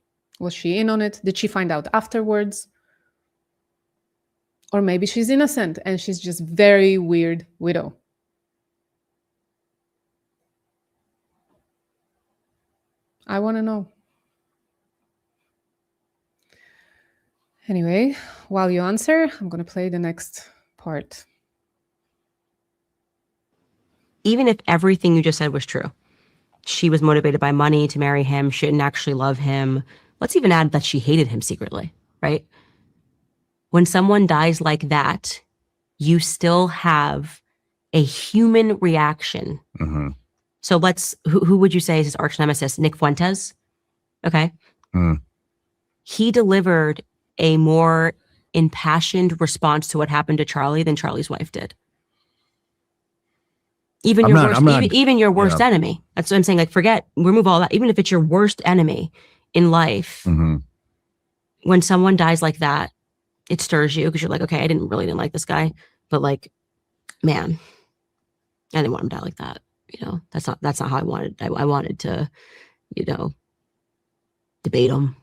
Was she in on it? Did she find out afterwards? Or maybe she's innocent and she's just very weird widow. I want to know. Anyway, while you answer, I'm going to play the next part. Even if everything you just said was true, she was motivated by money to marry him, she didn't actually love him. Let's even add that she hated him secretly, right? When someone dies like that, you still have a human reaction. Mm-hmm. So who would you say is his arch nemesis? Nick Fuentes? Okay. He delivered a more impassioned response to what happened to Charlie than Charlie's wife did. Even your worst enemy. That's what I'm saying. Like, remove all that. Even if it's your worst enemy in life, when someone dies like that, it stirs you because you're like, okay, I didn't like this guy, but like, man, I didn't want him to die like that. You know, that's not how I wanted. I wanted to, debate him.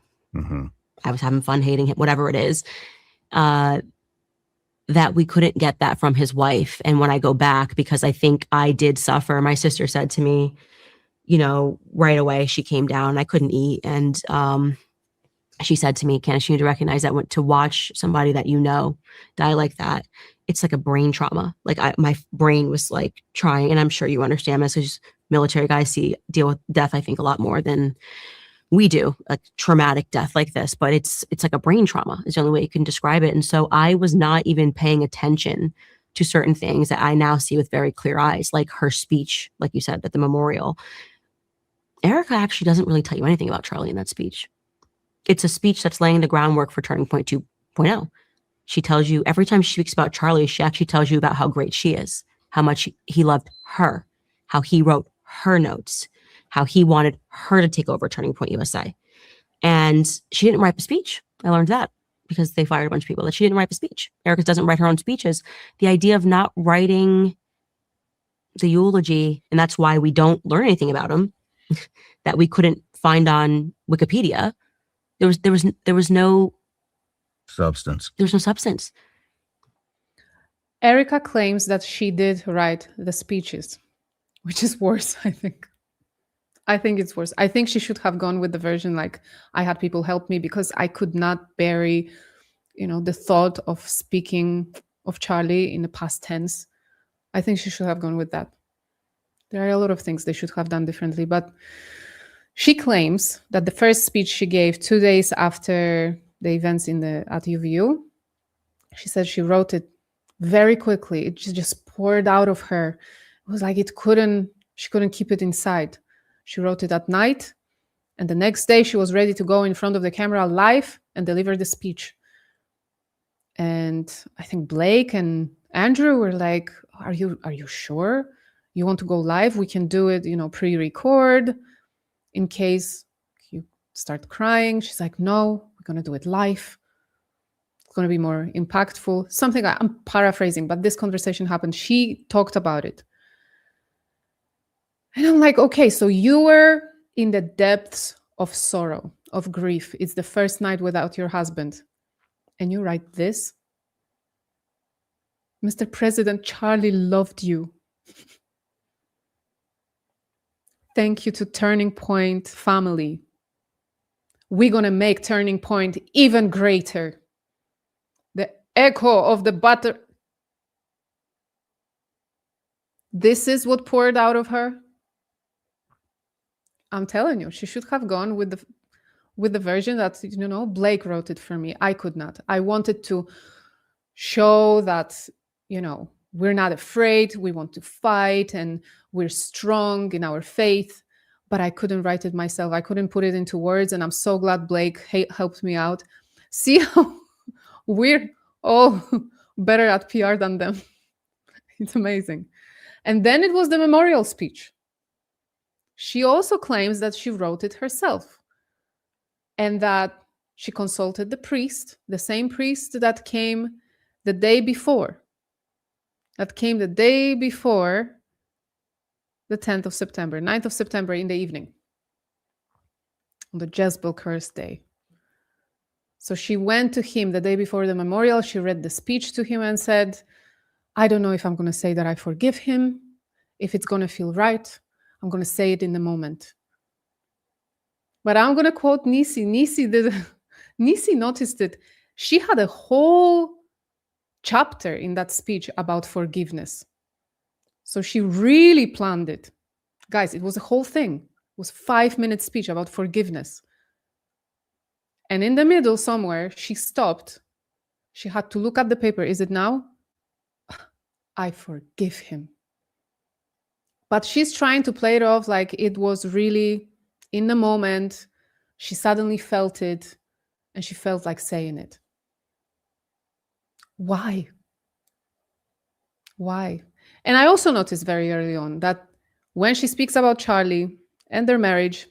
I was having fun hating him, whatever it is. That we couldn't get that from his wife. And when I go back, because I think I did suffer, my sister said to me, right away, she came down, I couldn't eat. And she said to me, Candace, you need to recognize that to watch somebody that die like that, it's like a brain trauma. Like my brain was like trying, and I'm sure you understand this, because military guys deal with death, I think, a lot more than we do a traumatic death like this, but it's like a brain trauma is the only way you can describe it. And so I was not even paying attention to certain things that I now see with very clear eyes, like her speech, like you said, at the memorial. Erica actually doesn't really tell you anything about Charlie in that speech. It's a speech that's laying the groundwork for Turning Point 2.0. She tells you, every time she speaks about Charlie, she actually tells you about how great she is, how much he loved her, how he wrote her notes, how he wanted her to take over Turning Point USA. And she didn't write the speech. I learned that because they fired a bunch of people, that she didn't write the speech. Erica doesn't write her own speeches. The idea of not writing the eulogy, and that's why we don't learn anything about him, that we couldn't find on Wikipedia. There was no Substance. There's no substance. Erica claims that she did write the speeches, which is worse, I think. I think it's worse. I think she should have gone with the version like, I had people help me because I could not bury, the thought of speaking of Charlie in the past tense. I think she should have gone with that. There are a lot of things they should have done differently, but she claims that the first speech she gave 2 days after the events at UVU, she said she wrote it very quickly. It just poured out of her. It was like she couldn't keep it inside. She wrote it at night, and the next day she was ready to go in front of the camera live and deliver the speech. And I think Blake and Andrew were like, are you sure you want to go live? We can do it, pre-record in case you start crying. She's like, no, we're going to do it live. It's going to be more impactful. Something I'm paraphrasing, but this conversation happened. She talked about it. And I'm like, okay, so you were in the depths of sorrow, of grief. It's the first night without your husband. And you write this? Mr. President, Charlie loved you. Thank you to Turning Point family. We're going to make Turning Point even greater. The echo of the butter. This is what poured out of her. I'm telling you, she should have gone with the version that, Blake wrote it for me. I could not. I wanted to show that, we're not afraid. We want to fight and we're strong in our faith. But I couldn't write it myself. I couldn't put it into words. And I'm so glad Blake helped me out. See how we're all better at PR than them. It's amazing. And then it was the memorial speech. She also claims that she wrote it herself and that she consulted the priest, the same priest that came the day before. That came the day before the 10th of September, 9th of September in the evening, on the Jezebel curse day. So she went to him the day before the memorial. She read the speech to him and said, I don't know if I'm going to say that I forgive him, if it's going to feel right. I'm going to say it in the moment. But I'm going to quote Nisi. Nisi noticed it. She had a whole chapter in that speech about forgiveness. So she really planned it. Guys, it was a whole thing. It was a 5-minute speech about forgiveness. And in the middle somewhere, she stopped. She had to look at the paper. Is it now? I forgive him. But she's trying to play it off like it was really in the moment. She suddenly felt it and she felt like saying it. Why? Why? And I also noticed very early on that when she speaks about Charlie and their marriage,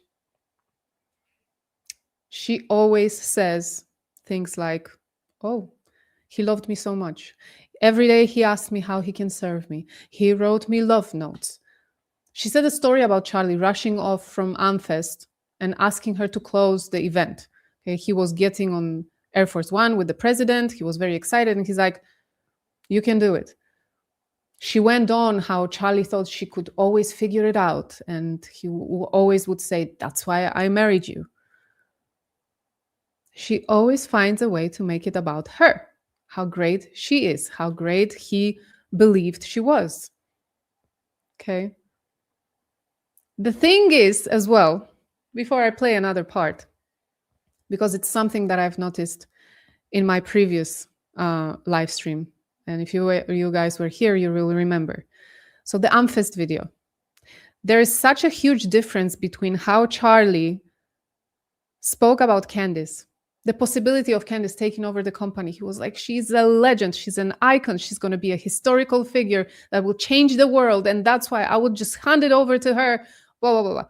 she always says things like, oh, he loved me so much. Every day he asked me how he can serve me. He wrote me love notes. She said a story about Charlie rushing off from Amfest and asking her to close the event. Okay, he was getting on Air Force One with the president. He was very excited. And he's like, you can do it. She went on how Charlie thought she could always figure it out. And he always would say, that's why I married you. She always finds a way to make it about her, how great she is, how great he believed she was. Okay. The thing is, as well, before I play another part, because it's something that I've noticed in my previous live stream. And if you guys were here, you will remember. So the Amfest video. There is such a huge difference between how Charlie spoke about Candace, the possibility of Candace taking over the company. He was like, she's a legend. She's an icon. She's going to be a historical figure that will change the world. And that's why I would just hand it over to her. Blah, blah, blah, blah.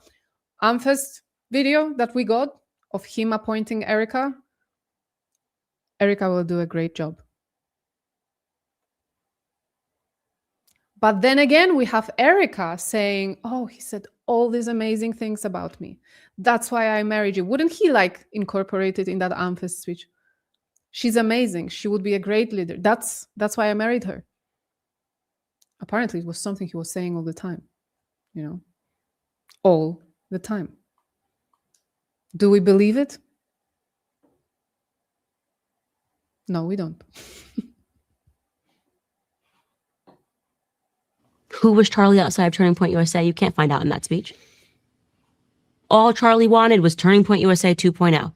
Amfest video that we got of him appointing Erica. Erica will do a great job. But then again, we have Erica saying, oh, he said all these amazing things about me. That's why I married you. Wouldn't he like incorporate it in that Amfest speech? She's amazing. She would be a great leader. That's why I married her. Apparently, it was something he was saying all the time, you know, all the time. Do we believe it? No, we don't. Who was Charlie outside of Turning Point USA? You can't find out in that speech. All Charlie wanted was Turning Point USA 2.0.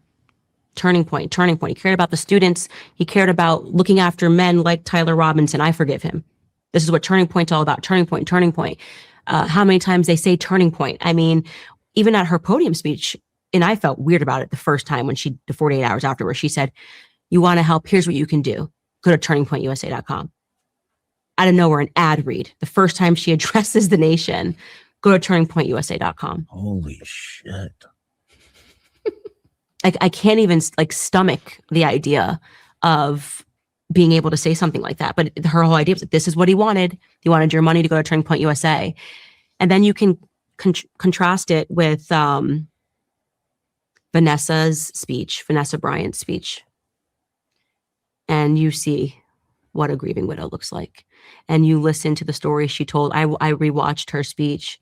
Turning Point, Turning Point. He cared about the students. He cared about looking after men like Tyler Robinson. I forgive him. This is what Turning Point's all about. Turning Point, Turning Point. How many times they say Turning Point? I mean, even at her podium speech, and I felt weird about it the first time when the 48 hours afterwards, she said, you want to help? Here's what you can do. Go to turningpointusa.com. Out of nowhere, an ad read. The first time she addresses the nation, go to turningpointusa.com. Holy shit. I can't even stomach the idea of being able to say something like that. But her whole idea was that this is what he wanted. He wanted your money to go to Turning Point USA. And then you can contrast it with Vanessa Bryant's speech. And you see what a grieving widow looks like. And you listen to the story she told. I rewatched her speech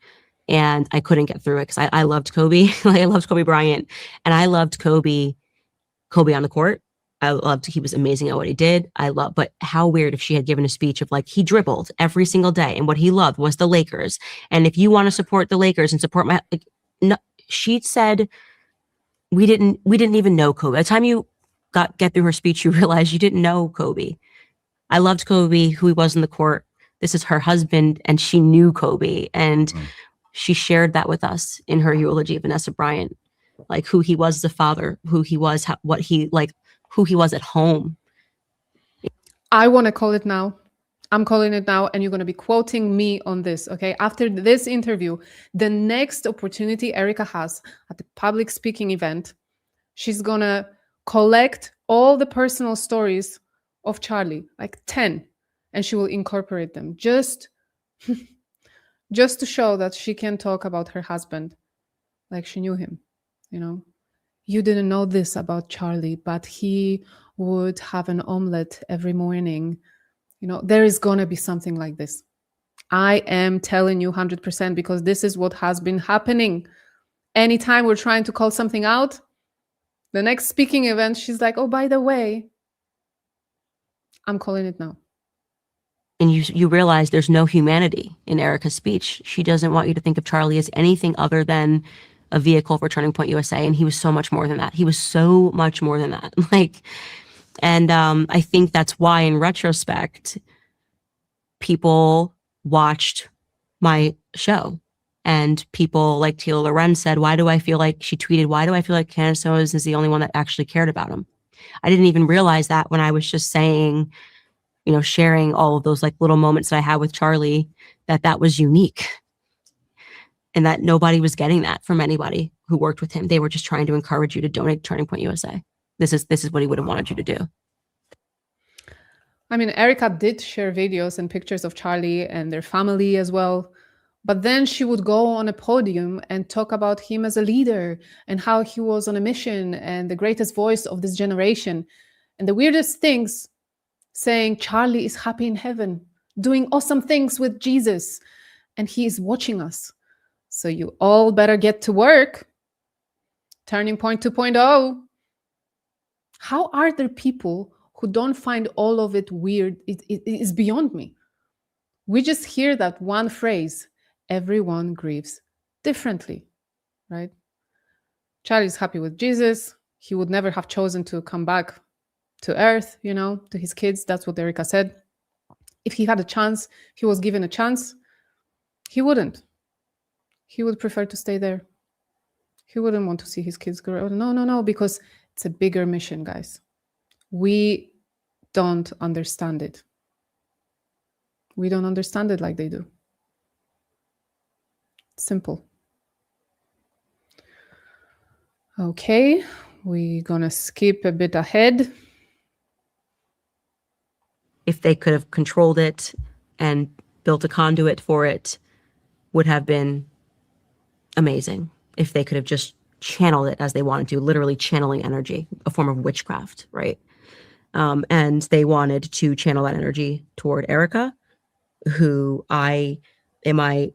and I couldn't get through it because I loved Kobe. I loved Kobe Bryant and I loved Kobe on the court. He was amazing at what he did. But how weird if she had given a speech of like, he dribbled every single day and what he loved was the Lakers. And if you want to support the Lakers and support no, she said, we didn't even know Kobe. By the time you get through her speech, you realize you didn't know Kobe. I loved Kobe, who he was in the court. This is her husband, and she knew Kobe. And she shared that with us in her eulogy of Vanessa Bryant, like who he was as a father, who he was, who he was at home. I want to call it now. I'm calling it now, and you're going to be quoting me on this, okay? After this interview, the next opportunity Erica has at the public speaking event, she's going to collect all the personal stories of Charlie, like 10, and she will incorporate them just to show that she can talk about her husband like she knew him. You know, you didn't know this about Charlie, but he would have an omelet every morning. You know, there is going to be something like this. I am telling you 100% because this is what has been happening. Anytime we're trying to call something out, the next speaking event, she's like, oh, by the way, I'm calling it now. And you realize there's no humanity in Erica's speech. She doesn't want you to think of Charlie as anything other than a vehicle for Turning Point USA. And he was so much more than that. He was so much more than that. I think that's why in retrospect, people watched my show. And people like Tila Loren said, why do I feel like Candace Owens is the only one that actually cared about him? I didn't even realize that when I was just saying, you know, sharing all of those like little moments that I had with Charlie, that was unique and that nobody was getting that from anybody who worked with him. They were just trying to encourage you to donate to Turning Point USA. This is what he would have wanted you to do. I mean, Erica did share videos and pictures of Charlie and their family as well. But then she would go on a podium and talk about him as a leader and how he was on a mission and the greatest voice of this generation. And the weirdest things, saying Charlie is happy in heaven, doing awesome things with Jesus, and he is watching us. So you all better get to work. Turning Point 2.0. How are there people who don't find all of it weird? It is beyond me. We just hear that one phrase, everyone grieves differently, right? Charlie's happy with Jesus. He would never have chosen to come back to Earth, to his kids. That's what Erica said. If he had a chance, he was given a chance, he wouldn't. He would prefer to stay there. He wouldn't want to see his kids grow. No, because it's a bigger mission, guys. We don't understand it. We don't understand it like they do. Simple. Okay, we're gonna skip a bit ahead. If they could have controlled it and built a conduit for it, would have been amazing. If they could have just channeled it as they wanted to, literally channeling energy, a form of witchcraft, right? And they wanted to channel that energy toward Erica, who in my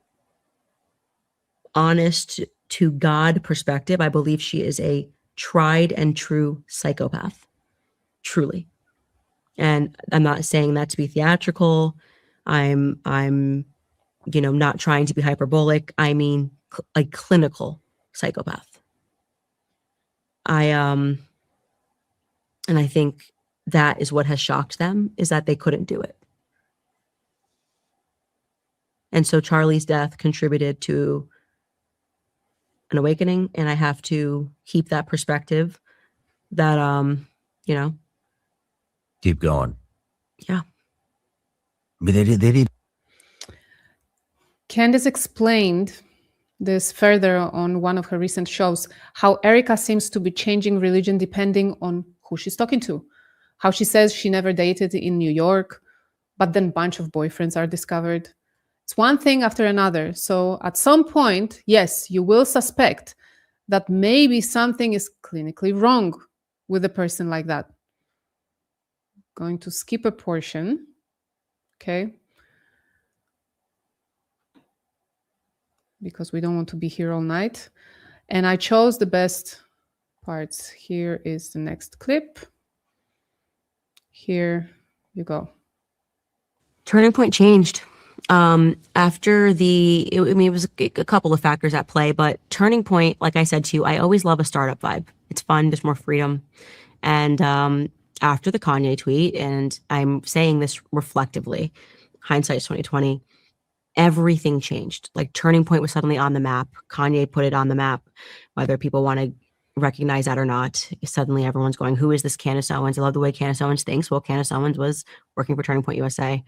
honest to God perspective, I believe she is a tried and true psychopath, truly. And I'm not saying that to be theatrical. I'm not trying to be hyperbolic. I mean, a clinical psychopath. And I think that is what has shocked them, is that they couldn't do it. And so Charlie's death contributed to an awakening, and I have to keep that perspective that, Keep going. Yeah. I mean, they did. Candace explained this further on one of her recent shows, how Erica seems to be changing religion depending on who she's talking to. How she says she never dated in New York, but then a bunch of boyfriends are discovered. It's one thing after another. So at some point, yes, you will suspect that maybe something is clinically wrong with a person like that. Going to skip a portion. Okay. Because we don't want to be here all night. And I chose the best parts. Here is the next clip. Here you go. Turning point changed. After it was a couple of factors at play, but turning point, like I said to you, I always love a startup vibe. It's fun, there's more freedom. And after the Kanye tweet, and I'm saying this reflectively, hindsight's 2020, everything changed. Like turning point was suddenly on the map. Kanye put it on the map, whether people want to recognize that or not. Suddenly everyone's going, who is this Candace Owens? I love the way Candace Owens thinks. Well, Candace Owens was working for Turning Point USA.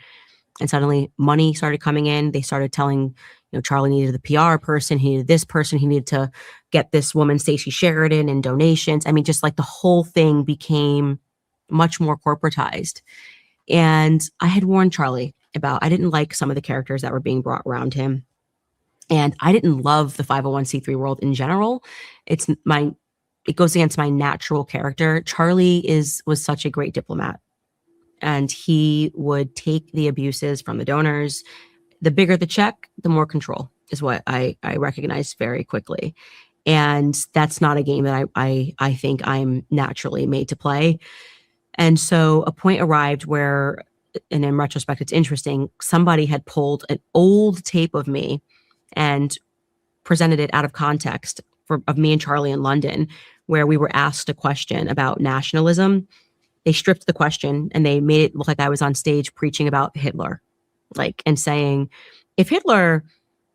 And suddenly money started coming in. They started telling, Charlie needed the PR person. He needed this person. He needed to get this woman, Stacey Sheridan, and donations. I mean, just like the whole thing became much more corporatized. And I had warned Charlie about, I didn't like some of the characters that were being brought around him. And I didn't love the 501c3 world in general. It goes against my natural character. Charlie was such a great diplomat. And he would take the abuses from the donors. The bigger the check, the more control is what I recognized very quickly. And that's not a game that I think I'm naturally made to play. And so a point arrived where, and in retrospect, it's interesting, somebody had pulled an old tape of me and presented it out of context of me and Charlie in London, where we were asked a question about nationalism. They stripped the question and they made it look like I was on stage preaching about Hitler, and saying, if Hitler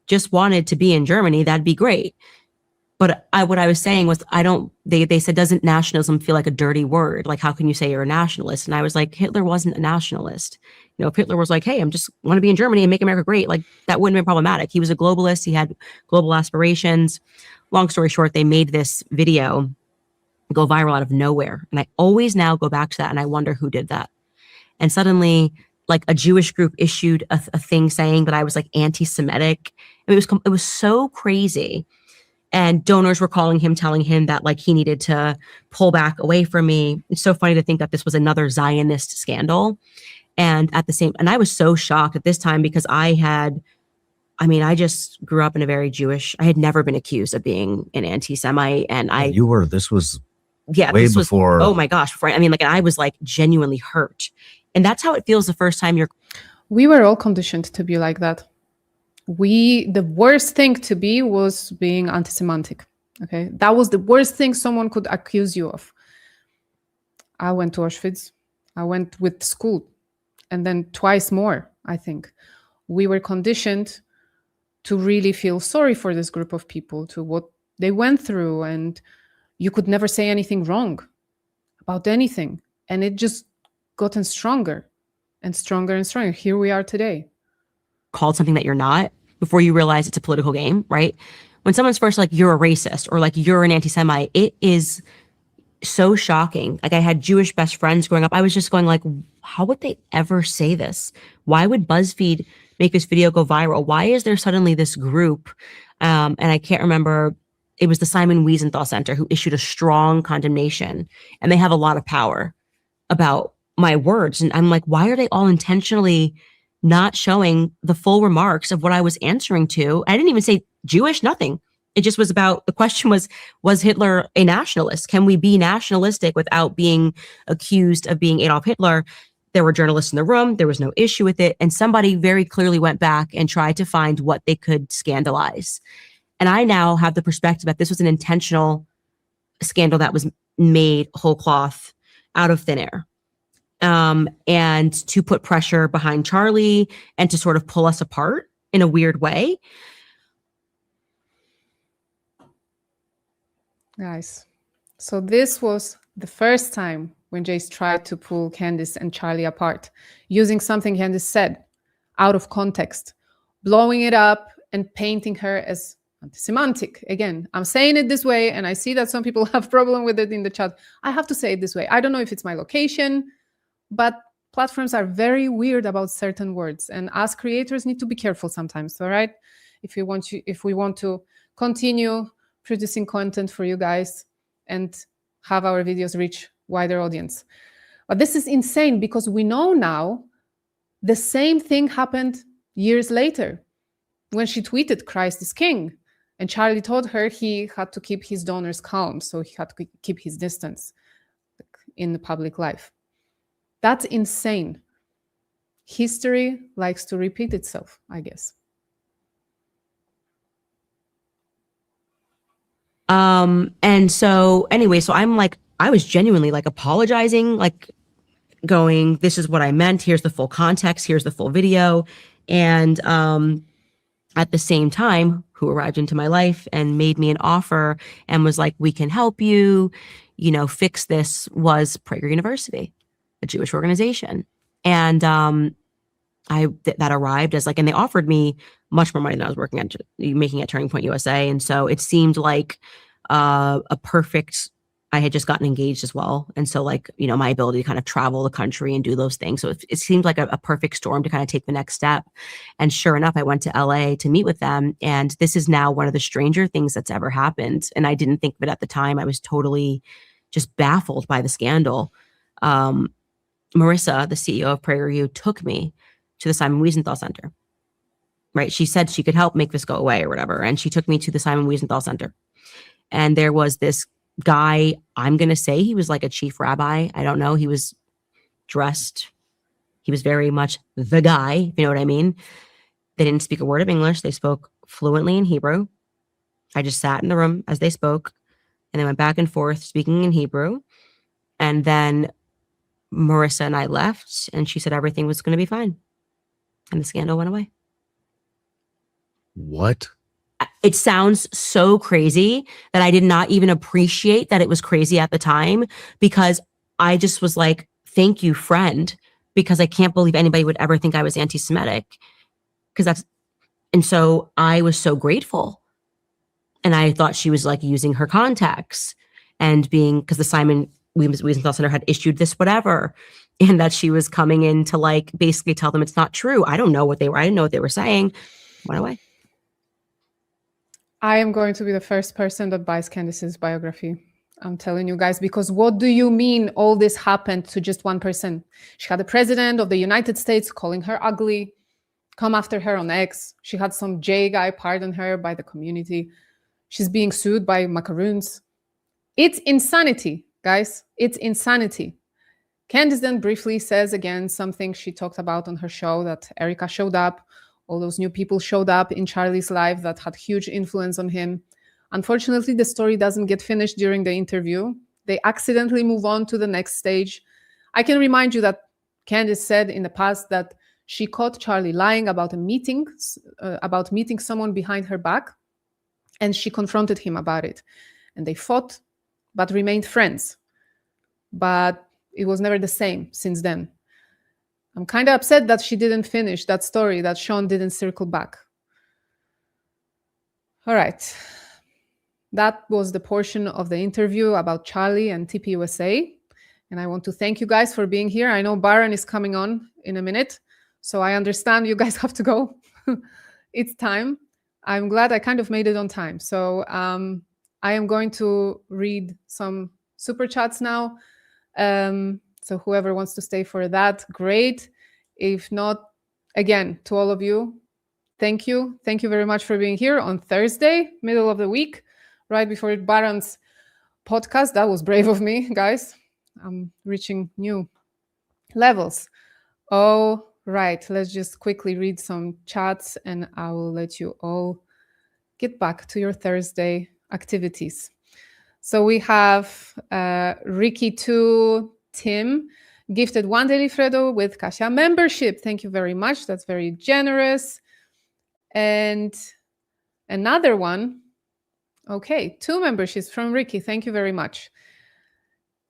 just wanted to be in Germany, that'd be great. But what I was saying was, they said, doesn't nationalism feel like a dirty word? Like, how can you say you're a nationalist? And I was like, Hitler wasn't a nationalist. If Hitler was like, hey, I'm just want to be in Germany and make America great, that wouldn't have been problematic. He was a globalist. He had global aspirations. Long story short, they made this video go viral out of nowhere. And I always now go back to that and I wonder who did that. And suddenly, a Jewish group issued a thing saying that I was anti-Semitic. It was so crazy. And donors were calling him, telling him that he needed to pull back away from me. It's so funny to think that this was another Zionist scandal. And I was so shocked at this time because I just grew up in a very Jewish, I had never been accused of being an anti-Semite. And This was way before. Oh my gosh. I was genuinely hurt. And that's how it feels the first time We were all conditioned to be like that. The worst thing to be was being anti-Semitic. Okay, that was the worst thing someone could accuse you of. I went to Auschwitz. I went with school, and then twice more, I think. We were conditioned to really feel sorry for this group of people, to what they went through, and you could never say anything wrong about anything. And it just gotten stronger and stronger and stronger. Here we are today. Called something that you're not before you realize it's a political game, right? When someone's first like, you're a racist or like you're an anti-Semite, it is so shocking. Like I had Jewish best friends growing up. I was just going like, how would they ever say this? Why would BuzzFeed make this video go viral? Why is there suddenly this group? And I can't remember, it was the Simon Wiesenthal Center who issued a strong condemnation, and they have a lot of power about my words. And I'm like, why are they all intentionally not showing the full remarks of what I was answering to? I didn't even say Jewish, nothing. It just was about, the question was Hitler a nationalist? Can we be nationalistic without being accused of being Adolf Hitler? There were journalists in the room. There was no issue with it. And somebody very clearly went back and tried to find what they could scandalize. And I now have the perspective that this was an intentional scandal that was made whole cloth out of thin air. And to put pressure behind Charlie and to sort of pull us apart in a weird way. Guys, so this was the first time when Jace tried to pull Candace and Charlie apart, using something Candace said out of context, blowing it up and painting her as anti-Semitic. Again, I'm saying it this way, and I see that some people have problem with it in the chat. I have to say it this way. I don't know if it's my location, but platforms are very weird about certain words, and us creators need to be careful sometimes, all right? If we want to continue producing content for you guys and have our videos reach wider audience. But this is insane, because we know now the same thing happened years later when she tweeted Christ is King, and Charlie told her he had to keep his donors calm, so he had to keep his distance in the public life. That's insane. History likes to repeat itself, I guess. And so anyway, so I'm like, I was genuinely like apologizing, like going, this is what I meant. Here's the full context. Here's the full video. And, at the same time, who arrived into my life and made me an offer and was like, we can help you, fix this, was Prager University, a Jewish organization. And, that arrived as like, and they offered me much more money than I was making at Turning Point USA. And so it seemed like a perfect, I had just gotten engaged as well. And so like, my ability to kind of travel the country and do those things. So it seemed like a perfect storm to kind of take the next step. And sure enough, I went to LA to meet with them. And this is now one of the stranger things that's ever happened. And I didn't think of it at the time. I was totally just baffled by the scandal. Marissa, the CEO of PragerU, took me to the Simon Wiesenthal Center, right? She said she could help make this go away or whatever. And she took me to the Simon Wiesenthal Center. And there was this guy, I'm going to say he was like a chief rabbi. I don't know. He was dressed. He was very much the guy, if you know what I mean. They didn't speak a word of English. They spoke fluently in Hebrew. I just sat in the room as they spoke, and they went back and forth speaking in Hebrew. And then Marissa and I left, and she said everything was going to be fine. And the scandal went away. What? It sounds so crazy that I did not even appreciate that it was crazy at the time, because I just was like, thank you, friend, because I can't believe anybody would ever think I was anti-Semitic. And so I was so grateful. And I thought she was like using her contacts and because the Simon Wiesenthal Center had issued this whatever, and that she was coming in to like basically tell them it's not true. I didn't know what they were saying. Went away. I am going to be the first person that buys Candace's biography. I'm telling you guys, because what do you mean all this happened to just one person? She had the president of the United States calling her ugly, come after her on X. She had some J guy pardon her by the community. She's being sued by macaroons. It's insanity, guys. It's insanity. Candace then briefly says again something she talked about on her show, that Erica showed up. All those new people showed up in Charlie's life that had huge influence on him. Unfortunately, the story doesn't get finished during the interview. They accidentally move on to the next stage. I can remind you that Candace said in the past that she caught Charlie lying about meeting someone behind her back, and she confronted him about it. And they fought, but remained friends. But it was never the same since then. I'm kind of upset that she didn't finish that story, that Shawn didn't circle back. All right. That was the portion of the interview about Charlie and TPUSA. And I want to thank you guys for being here. I know Baron is coming on in a minute, so I understand you guys have to go. It's time. I'm glad I kind of made it on time. So I am going to read some super chats now. So whoever wants to stay for that, great. If not, again, to all of you, thank you. Thank you very much for being here on Thursday, middle of the week, right before Baron's podcast. That was brave of me, guys. I'm reaching new levels. Oh, right. Let's just quickly read some chats and I will let you all get back to your Thursday activities. So we have Ricky2, Tim, gifted 1 daily Fredo with Kasia membership. Thank you very much. That's very generous. And another one. Okay, 2 memberships from Ricky. Thank you very much.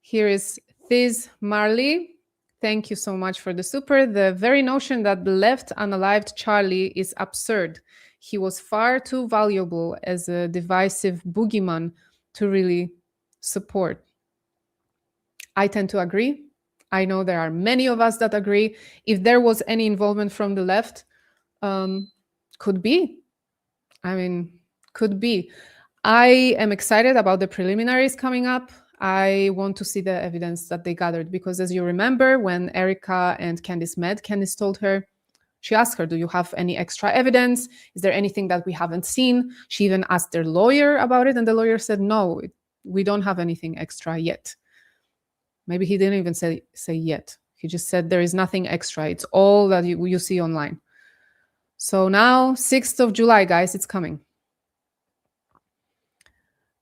Here is Thiz Marley. Thank you so much for the super. The very notion that the left unalived Charlie is absurd. He was far too valuable as a divisive boogeyman to really support. I tend to agree. I know there are many of us that agree. If there was any involvement from the left, could be. I mean, could be. I am excited about the preliminaries coming up. I want to see the evidence that they gathered because as you remember, when Erica and Candace met, Candace told her, she asked her, do you have any extra evidence? Is there anything that we haven't seen? She even asked their lawyer about it and the lawyer said, no, we don't have anything extra yet. Maybe he didn't even say yet. He just said there is nothing extra. It's all that you see online. So now, 6th of July, guys, it's coming.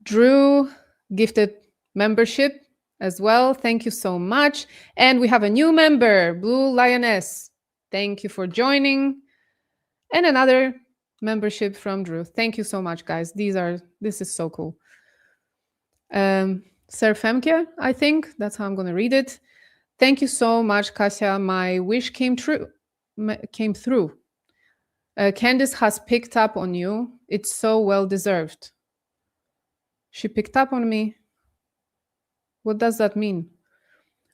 Drew gifted membership as well. Thank you so much. And we have a new member, Blue Lioness. Thank you for joining. And another membership from Drew. Thank you so much, guys. This is so cool. Sir Femke, I think that's how I'm going to read it. Thank you so much, Kasia. My wish came through. Candace has picked up on you. It's so well deserved. She picked up on me. What does that mean?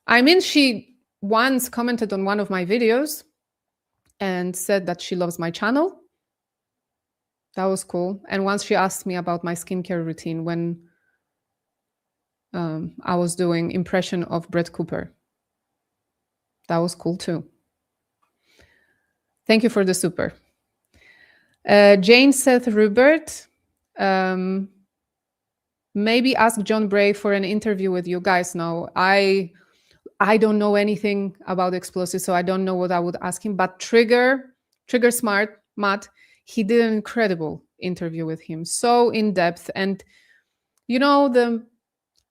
I mean, she once commented on one of my videos and said that she loves my channel. That was cool. And once she asked me about my skincare routine when I was doing impression of Brett Cooper. That was cool too. Thank you for the super. Jane Seth Rupert. Maybe ask John Bray for an interview with you guys. No, I don't know anything about explosives, so I don't know what I would ask him. But Trigger Smart, Matt, he did an incredible interview with him. So in depth. And you know, the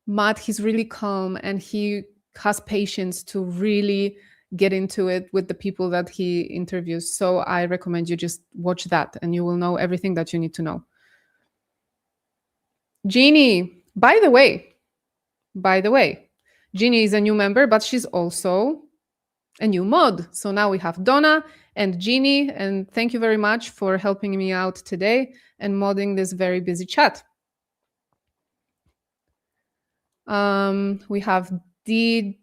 Matt, he's really calm and he has patience to really get into it with the people that he interviews. So I recommend you just watch that and you will know everything that you need to know. Jeannie, by the way, Jeannie is a new member, but she's also a new mod. So now we have Donna and Jeannie, and thank you very much for helping me out today and modding this very busy chat. We have Deed.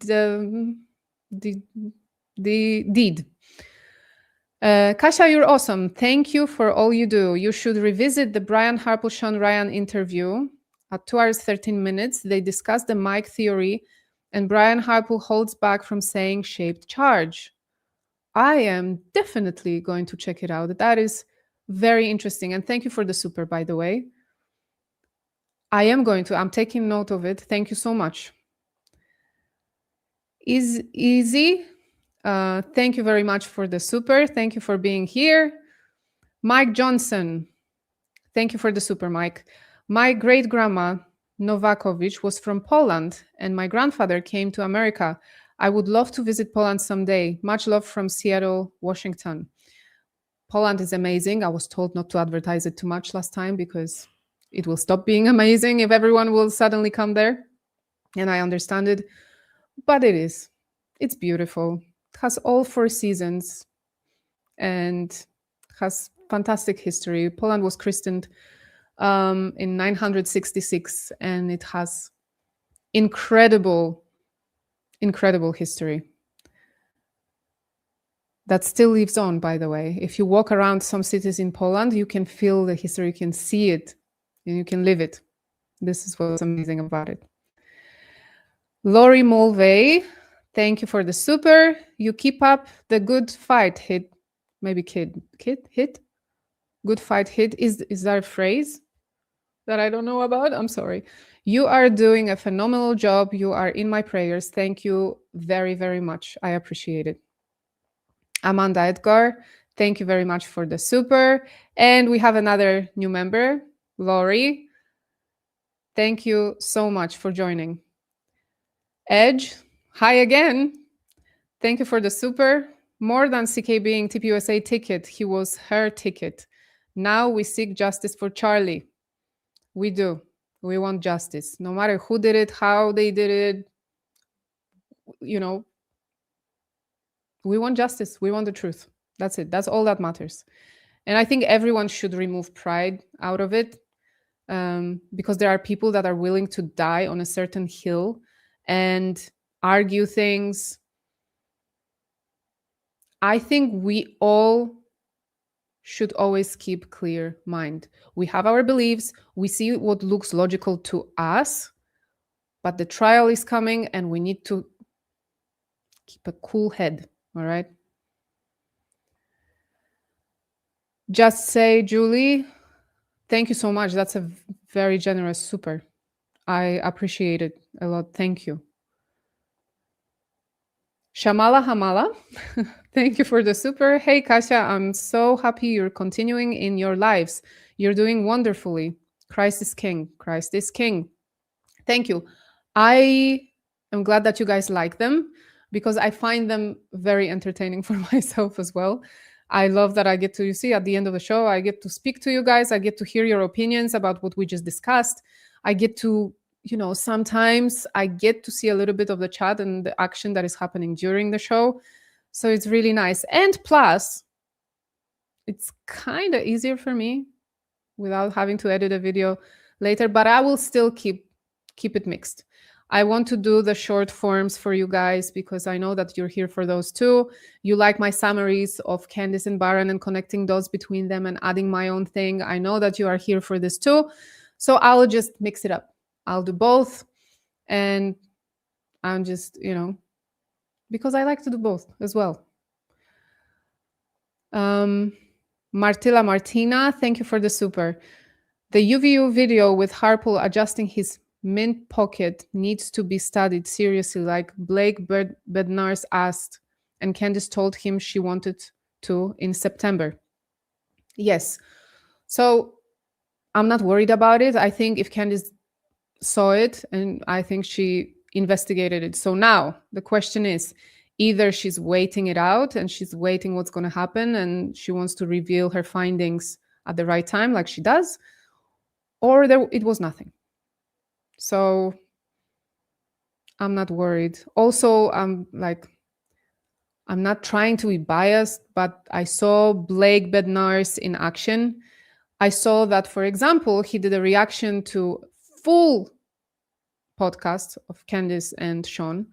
Kasia, you're awesome. Thank you for all you do. You should revisit the Brian Harple Shawn Ryan interview at 2 hours 13 minutes. They discuss the mic theory and Brian Harple holds back from saying shaped charge. I am definitely going to check it out. That is very interesting. And thank you for the super, by the way. I'm taking note of it. Thank you so much. Easy. Thank you very much for the super. Thank you for being here. Mike Johnson. Thank you for the super, Mike. My great-grandma, Novakovich, was from Poland, and my grandfather came to America. I would love to visit Poland someday. Much love from Seattle, Washington. Poland is amazing. I was told not to advertise it too much last time because it will stop being amazing if everyone will suddenly come there. And I understand it, but it is. It's beautiful. It has all 4 seasons and has fantastic history. Poland was christened in 966, and it has incredible history that still lives on, by the way. If you walk around some cities in Poland, you can feel the history, you can see it, and you can live it. This is what's amazing about it. Lori Mulvey, thank you for the super. You keep up the good fight, hit. Maybe hit? Good fight, hit. Is that a phrase that I don't know about? I'm sorry. You are doing a phenomenal job. You are in my prayers. Thank you very, very much. I appreciate it. Amanda Edgar, thank you very much for the super. And we have another new member, Lori. Thank you so much for joining. Edge, hi again. Thank you for the super. More than CK being TPUSA ticket, he was her ticket. Now we seek justice for Charlie. We do. We want justice. No matter who did it, how they did it, you know, we want justice. We want the truth. That's it. That's all that matters. And I think everyone should remove pride out of it, because there are people that are willing to die on a certain hill and argue things. I think we all should always keep clear mind. We have our beliefs. We see what looks logical to us, but the trial is coming and we need to keep a cool head. All right. Just say, Julie, thank you so much. That's a very generous super. I appreciate it a lot. Thank you. Shamala Hamala, thank you for the super. Hey, Kasia, I'm so happy you're continuing in your lives. You're doing wonderfully. Christ is King. Christ is King. Thank you. I am glad that you guys like them because I find them very entertaining for myself as well. I love that I get to, you see, at the end of the show, I get to speak to you guys. I get to hear your opinions about what we just discussed. I get to, you know, sometimes I get to see a little bit of the chat and the action that is happening during the show. So it's really nice. And plus, it's kind of easier for me without having to edit a video later, but I will still keep it mixed. I want to do the short forms for you guys because I know that you're here for those too. You like my summaries of Candace and Baron and connecting dots between them and adding my own thing. I know that you are here for this too. So I'll just mix it up. I'll do both. And I'm just, you know, because I like to do both as well. Martilla Martina, thank you for the super. The UVU video with Harpole adjusting his mint pocket needs to be studied seriously, like Blake Bednar's asked, and Candace told him she wanted to in September. Yes. So I'm not worried about it. I think if Candace saw it, and I think she investigated it. So now the question is, either she's waiting it out and she's waiting what's going to happen and she wants to reveal her findings at the right time like she does, or it was nothing. So I'm not worried. Also, I'm not trying to be biased, but I saw Blake Bednar's in action. I saw that, for example, he did a reaction to full podcast of Candace and Shawn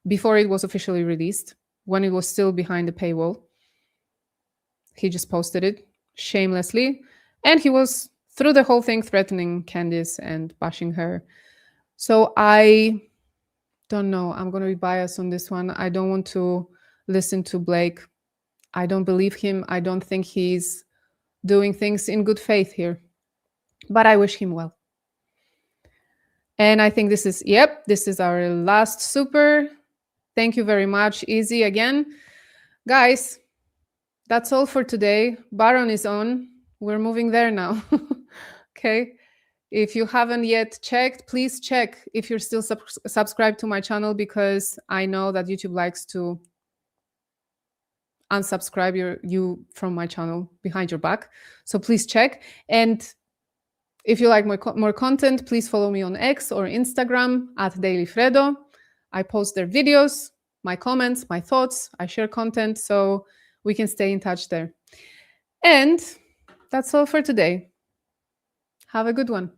before it was officially released, when it was still behind the paywall. He just posted it shamelessly. And he was, through the whole thing, threatening Candace and bashing her. So I don't know. I'm going to be biased on this one. I don't want to listen to Blake. I don't believe him. I don't think he's doing things in good faith here. But I wish him well. And I think this is our last super. Thank you very much. Easy again. Guys, that's all for today. Baron is on. We're moving there now. Okay. If you haven't yet checked, please check if you're still subscribed to my channel, because I know that YouTube likes to unsubscribe you from my channel behind your back. So please check. And if you like more content, please follow me on X or Instagram at dailyfredo. I post their videos, my comments, my thoughts. I share content, so we can stay in touch there. And that's all for today. Have a good one.